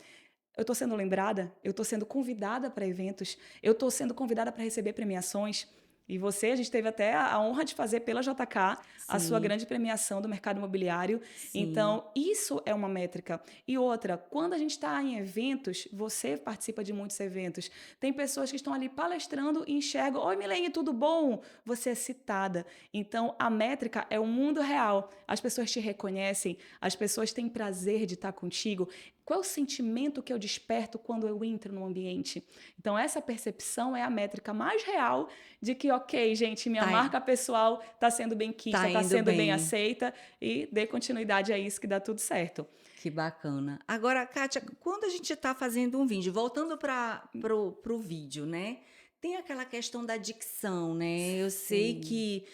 Speaker 2: Eu estou sendo lembrada, eu estou sendo convidada para eventos, eu estou sendo convidada para receber premiações. E você, a gente teve até a honra de fazer pela JK a sua
Speaker 1: Sim,
Speaker 2: grande premiação do mercado imobiliário.
Speaker 1: sim.
Speaker 2: Então, isso é uma métrica. E outra, quando a gente está em eventos, você participa de muitos eventos, tem pessoas que estão ali palestrando e enxergam: Oi, Milene, tudo bom? Você é citada. Então, a métrica é o mundo real. As pessoas te reconhecem, as pessoas têm prazer de estar contigo. Qual é o sentimento que eu desperto quando eu entro no ambiente? Então, essa percepção é a métrica mais real de que, ok, gente, minha
Speaker 1: Tá,
Speaker 2: marca pessoal está sendo bem quista,
Speaker 1: tá
Speaker 2: está
Speaker 1: indo
Speaker 2: sendo bem
Speaker 1: bem.
Speaker 2: aceita e dê continuidade a isso que dá tudo certo.
Speaker 1: Que bacana. Agora, Kátia, quando a gente está fazendo um vídeo, voltando para pro vídeo, né? Tem aquela questão da dicção, né? Eu sei
Speaker 2: Sim.
Speaker 1: que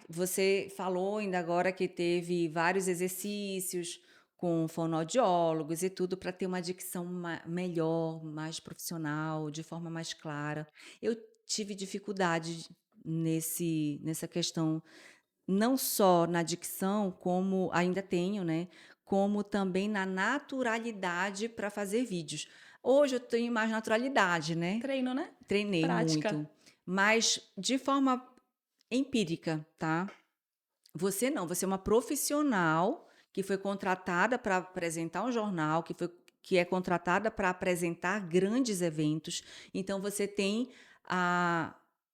Speaker 1: você falou ainda agora que teve vários exercícios com fonoaudiólogos e tudo para ter uma dicção melhor, mais profissional, de forma mais clara. Eu tive dificuldade nessa questão, não só na dicção, como ainda tenho, né? Como também na naturalidade para fazer vídeos. Hoje eu tenho mais naturalidade, né?
Speaker 2: Treino, né?
Speaker 1: Treinei
Speaker 2: Prática.
Speaker 1: muito, mas de forma empírica, tá? Você não, você é uma profissional que foi contratada para apresentar um jornal, que é contratada para apresentar grandes eventos. Então você tem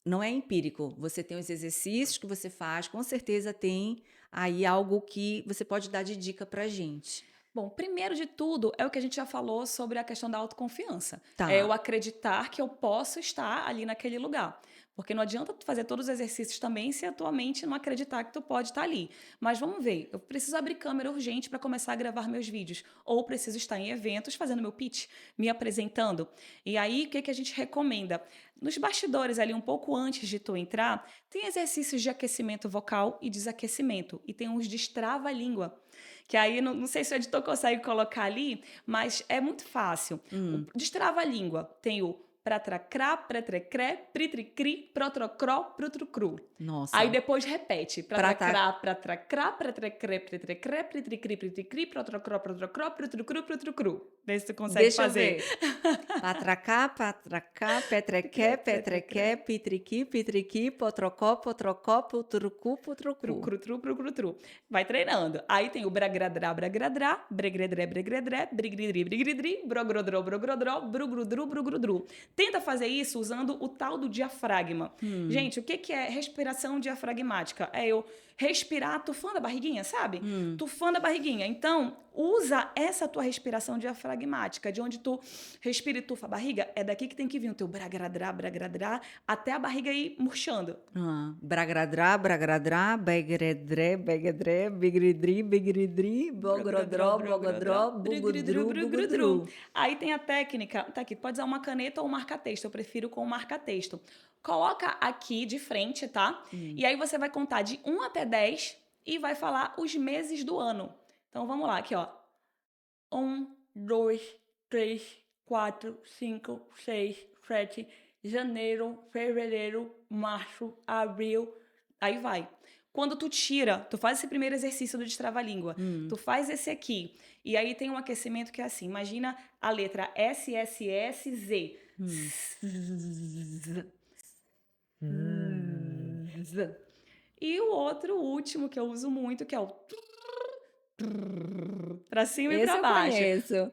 Speaker 1: não é empírico, você tem os exercícios que você faz, com certeza tem aí algo que você pode dar de dica pra gente.
Speaker 2: Bom, primeiro de tudo é o que a gente já falou sobre a questão da autoconfiança.
Speaker 1: Tá.
Speaker 2: É eu acreditar que eu posso estar ali naquele lugar. Porque não adianta tu fazer todos os exercícios também se a tua mente não acreditar que tu pode estar ali. Mas vamos ver, eu preciso abrir câmera urgente para começar a gravar meus vídeos. Ou preciso estar em eventos fazendo meu pitch, me apresentando. E aí, o que a gente recomenda? Nos bastidores ali, um pouco antes de tu entrar, tem exercícios de aquecimento vocal e desaquecimento. E tem uns destrava-língua. Que aí, não sei se o editor consegue colocar ali, mas é muito fácil. Destrava-língua. Tem o pratracrá, pretrecré, pritricri, protrocró, prutrucru.
Speaker 1: Nossa.
Speaker 2: Aí depois repete. Pratracrá, pratracrá, pretrecré, pretrecré, pritricri, pritricri, protrocró, protrocró, prutrucru, prutrucru. Vê se tu consegue fazer.
Speaker 1: Deixa eu ver. Patracá, petrequé, petrequé, pitriqui, pitriqui, potrocó, potrocó, putrucu, putrucu.
Speaker 2: Cru. Vai treinando. Aí tem o bragradrá, bragradrá, bregredré, bregredré, brigridri, brigridri, brogrodró, brogrodró, brugrudru, brugrudru. Tenta fazer isso usando o tal do diafragma. Gente, o que é respiração diafragmática? É eu respirar tufando a barriguinha, sabe? Tufando a barriguinha. Então, usa essa tua respiração diafragmática, de onde tu respira e tufa a barriga. É daqui que tem que vir o teu bragradrá, até a barriga ir murchando.
Speaker 1: Bragradrá, bragradrá, begredré, begedré, bigridri, bigridri, bogrodró, bogodró, bugudru, bugudru.
Speaker 2: Aí tem a técnica, tá aqui, pode usar uma caneta ou um marca-texto, eu prefiro com o marca-texto. Coloca aqui de frente, tá? E aí você vai contar de 1 até 10 e vai falar os meses do ano. Então vamos lá, aqui ó. 1, 2, 3, 4, 5, 6, 7, janeiro, fevereiro, março, abril, aí vai. Quando tu tira, tu faz esse primeiro exercício do destrava-língua, tu faz esse aqui, e aí tem um aquecimento que é assim, imagina a letra S, S, S, Z. E o outro, o último, que eu uso muito, que é o pra cima e
Speaker 1: Esse
Speaker 2: pra
Speaker 1: eu
Speaker 2: baixo.
Speaker 1: conheço.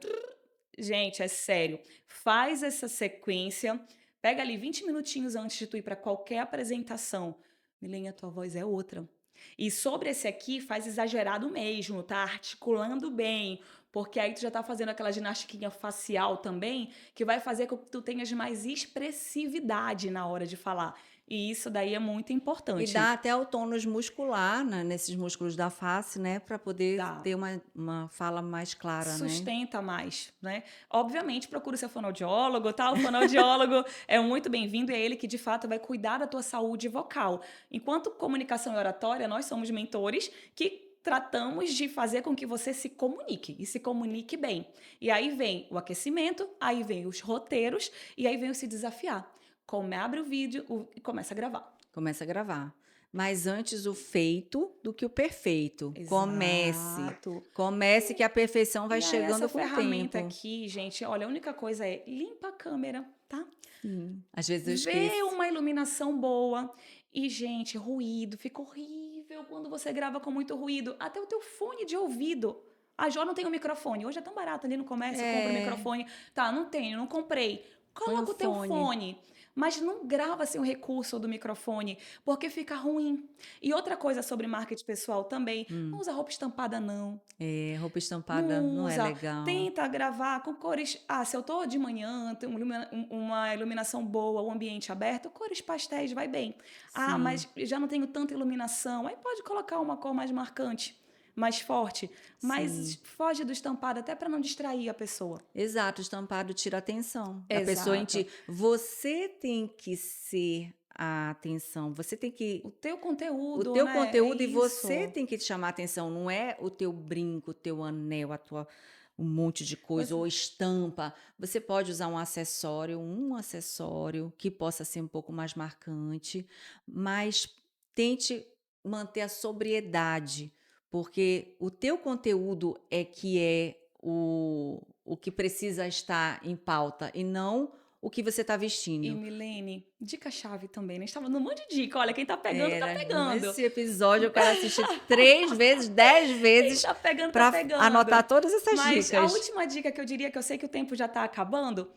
Speaker 2: Gente, é sério. Faz essa sequência. Pega ali 20 minutinhos antes de tu ir para qualquer apresentação. Milene, a tua voz é outra. E sobre esse aqui, faz exagerado mesmo, tá? Articulando bem. Porque aí tu já tá fazendo aquela ginastiquinha facial também, que vai fazer com que tu tenhas mais expressividade na hora de falar. E isso daí é muito
Speaker 1: E
Speaker 2: importante.
Speaker 1: dá até o tônus muscular, né, nesses músculos da face, né? Para poder
Speaker 2: Dá.
Speaker 1: ter uma fala mais clara, né?
Speaker 2: Sustenta mais, né? Obviamente, procura o seu fonoaudiólogo, tá? O fonoaudiólogo é muito bem-vindo e é ele que, de fato, vai cuidar da tua saúde vocal. Enquanto comunicação e oratória, nós somos mentores que tratamos de fazer com que você se comunique e se comunique bem. E aí vem o aquecimento, aí vem os roteiros e aí vem o se desafiar. Abre o vídeo e começa a gravar.
Speaker 1: Começa a gravar. Mas antes o feito do que o perfeito. Comece.
Speaker 2: Exato.
Speaker 1: Comece que a perfeição vai
Speaker 2: E aí,
Speaker 1: chegando
Speaker 2: essa
Speaker 1: com o
Speaker 2: ferramenta
Speaker 1: tempo.
Speaker 2: aqui, gente, olha, a única coisa é limpa a câmera, tá?
Speaker 1: Às vezes eu
Speaker 2: Vê
Speaker 1: esqueço.
Speaker 2: uma iluminação boa. E, gente, ruído. Fica horrível quando você grava com muito ruído. Até o teu fone de ouvido. A Jo não tem um microfone. Hoje é tão barato ali no comércio, compra um microfone. Tá, não tenho, não comprei. Coloca o teu fone. Mas não grava sem o recurso do microfone, porque fica ruim. E outra coisa sobre marketing pessoal também, não usa roupa estampada, não.
Speaker 1: Roupa estampada não é
Speaker 2: usa.
Speaker 1: legal.
Speaker 2: Tenta gravar com cores. Se eu tô de manhã, tem uma iluminação boa, o ambiente aberto, cores pastéis vai bem.
Speaker 1: Sim.
Speaker 2: Mas já não tenho tanta iluminação. Aí pode colocar uma cor mais marcante, mais forte. Mas foge do estampado até para não distrair a pessoa.
Speaker 1: Exato, o estampado tira a atenção da
Speaker 2: Exato.
Speaker 1: pessoa em ti. Você tem que ser a atenção, você tem que...
Speaker 2: O teu conteúdo,
Speaker 1: O teu
Speaker 2: né?
Speaker 1: conteúdo
Speaker 2: É
Speaker 1: e você
Speaker 2: isso.
Speaker 1: tem que te chamar a atenção, não é o teu brinco, o teu anel, um monte de coisa, ou estampa. Você pode usar um acessório que possa ser um pouco mais marcante, mas tente manter a sobriedade, porque o teu conteúdo é o que precisa estar em pauta e não o que você está vestindo.
Speaker 2: E Milene, dica-chave também, né? A gente tava dando um monte de dica. Olha, quem tá pegando, tá pegando.
Speaker 1: Esse episódio eu quero assistir 3 vezes, 10 vezes
Speaker 2: Quem tá pegando,
Speaker 1: para
Speaker 2: tá pegando.
Speaker 1: anotar todas essas
Speaker 2: Mas
Speaker 1: dicas.
Speaker 2: a última dica que eu diria, que eu sei que o tempo já tá acabando,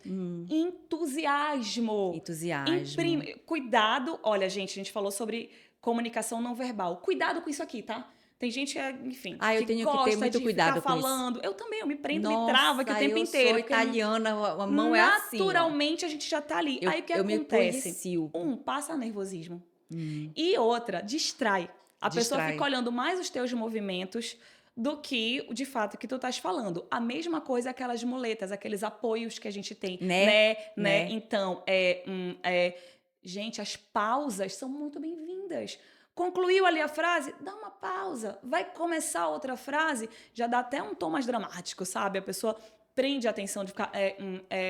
Speaker 2: entusiasmo.
Speaker 1: Entusiasmo.
Speaker 2: Cuidado. Olha, gente, a gente falou sobre comunicação não verbal. Cuidado com isso aqui, tá? Tem gente, enfim,
Speaker 1: eu
Speaker 2: que
Speaker 1: tenho que
Speaker 2: gosta
Speaker 1: ter muito
Speaker 2: de
Speaker 1: cuidado
Speaker 2: ficar
Speaker 1: com isso.
Speaker 2: falando. Eu também, eu me prendo,
Speaker 1: Nossa,
Speaker 2: me travo aqui o tempo inteiro.
Speaker 1: Eu sou italiana, a mão é assim, ó.
Speaker 2: Naturalmente a gente já tá ali. Aí o que
Speaker 1: Eu me
Speaker 2: acontece?
Speaker 1: policio.
Speaker 2: Passa nervosismo. E outra, distrai. A pessoa
Speaker 1: Distrai.
Speaker 2: fica olhando mais os teus movimentos do que, de fato, que tu estás falando. A mesma coisa aquelas muletas, aqueles apoios que a gente tem. Né? Então, gente, as pausas são muito bem-vindas. Concluiu ali a frase, dá uma pausa. Vai começar outra frase, já dá até um tom mais dramático, sabe? A pessoa prende a atenção de ficar...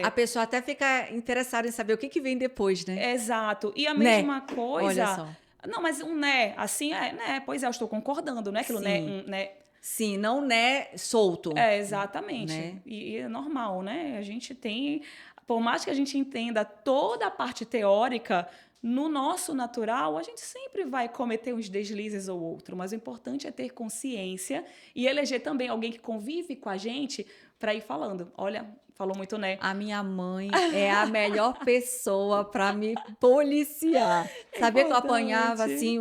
Speaker 1: A pessoa até fica interessada em saber o que vem depois, né?
Speaker 2: Exato. E a mesma coisa...
Speaker 1: Olha só.
Speaker 2: Não, mas um né, assim, né? Pois é, eu estou concordando, né? Aquilo,
Speaker 1: Sim.
Speaker 2: né?
Speaker 1: Sim, não né solto.
Speaker 2: Exatamente.
Speaker 1: Né?
Speaker 2: E é normal, né? A gente tem... Por mais que a gente entenda toda a parte teórica, no nosso natural, a gente sempre vai cometer uns deslizes ou outro, mas o importante é ter consciência e eleger também alguém que convive com a gente para ir falando. Olha, falou muito, né?
Speaker 1: A minha mãe é a melhor pessoa para me policiar. Sabia que eu apanhava assim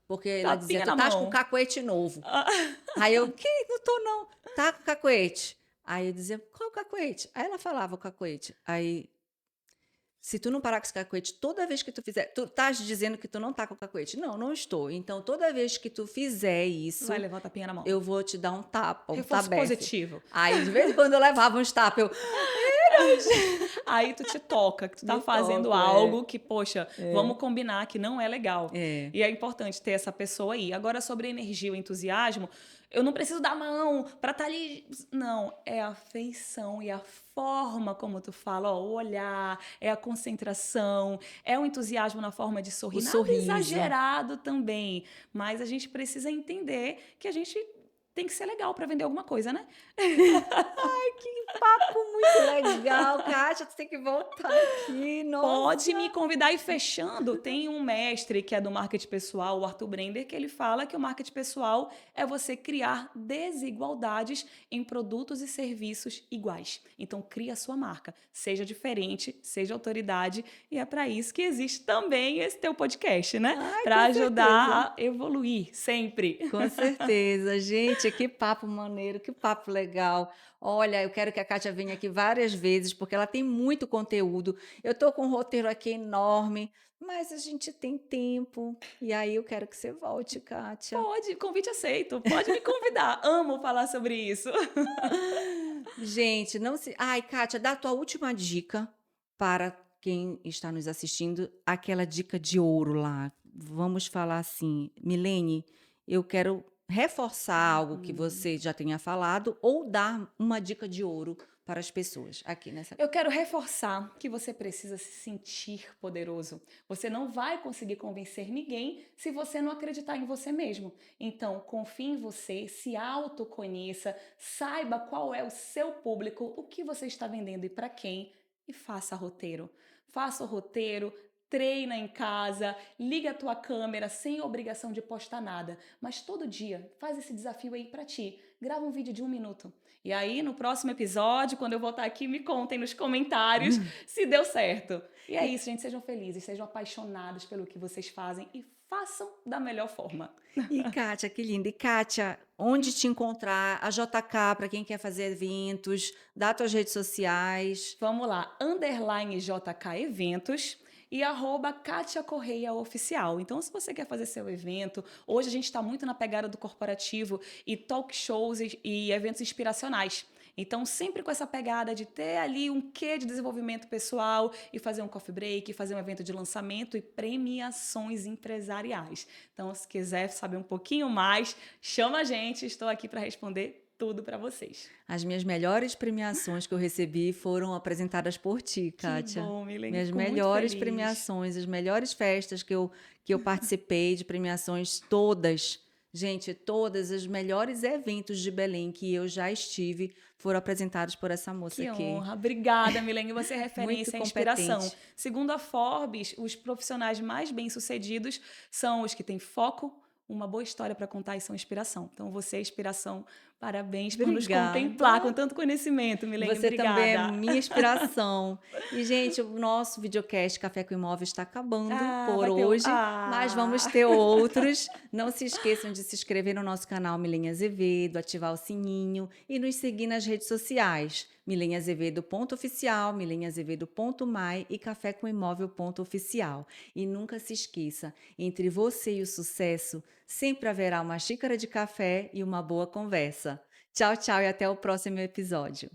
Speaker 1: Porque ela dizia,
Speaker 2: Tapinha
Speaker 1: tu
Speaker 2: na
Speaker 1: estás com
Speaker 2: mão.
Speaker 1: cacuete novo. Aí eu, que? Não tô não. Tá com cacuete. Aí eu dizia, qual o cacuete? Aí ela falava o cacuete. Aí, se tu não parar com esse cacuete, toda vez que tu fizer, tu estás dizendo que tu não tá com cacuete. Não, não estou. Então, toda vez que tu fizer
Speaker 2: Vai
Speaker 1: isso,
Speaker 2: levar o tapinha na mão.
Speaker 1: eu vou te dar um tapa, um
Speaker 2: Reforço
Speaker 1: tabefe.
Speaker 2: positivo.
Speaker 1: Aí, de vez em quando, eu levava uns tapas. Eu,
Speaker 2: Aí tu te toca, que tu tá
Speaker 1: me
Speaker 2: fazendo
Speaker 1: toco,
Speaker 2: algo que, poxa,
Speaker 1: é.
Speaker 2: vamos combinar que não é legal.
Speaker 1: É.
Speaker 2: E é importante ter essa pessoa aí. Agora, sobre energia e entusiasmo, eu não preciso dar mão pra estar ali. Não, é a feição e a forma como tu fala, ó, o olhar, é a concentração, é o entusiasmo na forma de sorrir.
Speaker 1: O
Speaker 2: Nada
Speaker 1: sorriso.
Speaker 2: exagerado também, mas a gente precisa entender que a gente tem que ser legal pra vender alguma coisa, né?
Speaker 1: Papo muito legal, Kátia, tu tem que voltar aqui,
Speaker 2: Pode
Speaker 1: nossa.
Speaker 2: me convidar. E fechando, tem um mestre que é do marketing pessoal, o Arthur Brender, que ele fala que o marketing pessoal é você criar desigualdades em produtos e serviços iguais. Então, cria a sua marca. Seja diferente, seja autoridade. E é para isso que existe também esse teu podcast, né?
Speaker 1: Ai,
Speaker 2: Para
Speaker 1: com
Speaker 2: ajudar a evoluir sempre.
Speaker 1: Com certeza, gente, que papo maneiro, que papo legal. Olha, eu quero que a Kátia venha aqui várias vezes, porque ela tem muito conteúdo. Eu estou com um roteiro aqui enorme, mas a gente tem tempo. E aí eu quero que você volte, Kátia.
Speaker 2: Pode, convite aceito. Pode me convidar. Amo falar sobre isso.
Speaker 1: Gente, não se. Ai, Kátia, dá a tua última dica para quem está nos assistindo, aquela dica de ouro lá. Vamos falar assim, Milene, eu quero reforçar algo que você já tenha falado ou dar uma dica de ouro para as pessoas aqui nessa.
Speaker 2: Eu quero reforçar que você precisa se sentir poderoso. Você não vai conseguir convencer ninguém se você não acreditar em você mesmo. Então, confie em você, se autoconheça, saiba qual é o seu público, o que você está vendendo e para quem, e faça roteiro. Faça o roteiro, treina em casa, liga a tua câmera sem obrigação de postar nada, mas todo dia faz esse desafio aí pra ti. Grava um vídeo de 1 minuto. E aí, no próximo episódio, quando eu voltar aqui, me contem nos comentários se deu certo. E é isso, gente. Sejam felizes, sejam apaixonados pelo que vocês fazem e façam da melhor forma.
Speaker 1: E Kátia, que linda. E Kátia, onde te encontrar? A JK, para quem quer fazer eventos, dá tuas redes sociais.
Speaker 2: Vamos lá, _JK Eventos e @Kátia Correia Oficial. Então, se você quer fazer seu evento, hoje a gente está muito na pegada do corporativo e talk shows e eventos inspiracionais. Então, sempre com essa pegada de ter ali um quê de desenvolvimento pessoal e fazer um coffee break, fazer um evento de lançamento e premiações empresariais. Então, se quiser saber um pouquinho mais, chama a gente, estou aqui para responder tudo para vocês.
Speaker 1: As minhas melhores premiações que eu recebi foram apresentadas por ti, Kátia.
Speaker 2: Que bom, Milene.
Speaker 1: Minhas
Speaker 2: Fico muito
Speaker 1: melhores
Speaker 2: feliz.
Speaker 1: premiações, as melhores festas que eu participei de premiações todas. Gente, todas os melhores eventos de Belém que eu já estive foram apresentados por essa moça
Speaker 2: Que
Speaker 1: aqui.
Speaker 2: honra. Obrigada, Milene. Você é referência e
Speaker 1: Muito
Speaker 2: inspiração.
Speaker 1: competente.
Speaker 2: Segundo a Forbes, os profissionais mais bem-sucedidos são os que têm foco, uma boa história para contar e são inspiração. Então, você é inspiração. Parabéns por nos
Speaker 1: Obrigada.
Speaker 2: contemplar com tanto conhecimento, Milene.
Speaker 1: Você
Speaker 2: Obrigada.
Speaker 1: também é minha inspiração. E, gente, o nosso videocast Café com Imóvel está acabando por
Speaker 2: vai ter
Speaker 1: hoje,
Speaker 2: Ah.
Speaker 1: mas vamos ter outros. Não se esqueçam de se inscrever no nosso canal Milene Azevedo, ativar o sininho e nos seguir nas redes sociais. mileneazevedo.oficial, mileneazevedo.mai e cafécomimóvel.oficial. E nunca se esqueça, entre você e o sucesso, sempre haverá uma xícara de café e uma boa conversa. Tchau, tchau e até o próximo episódio.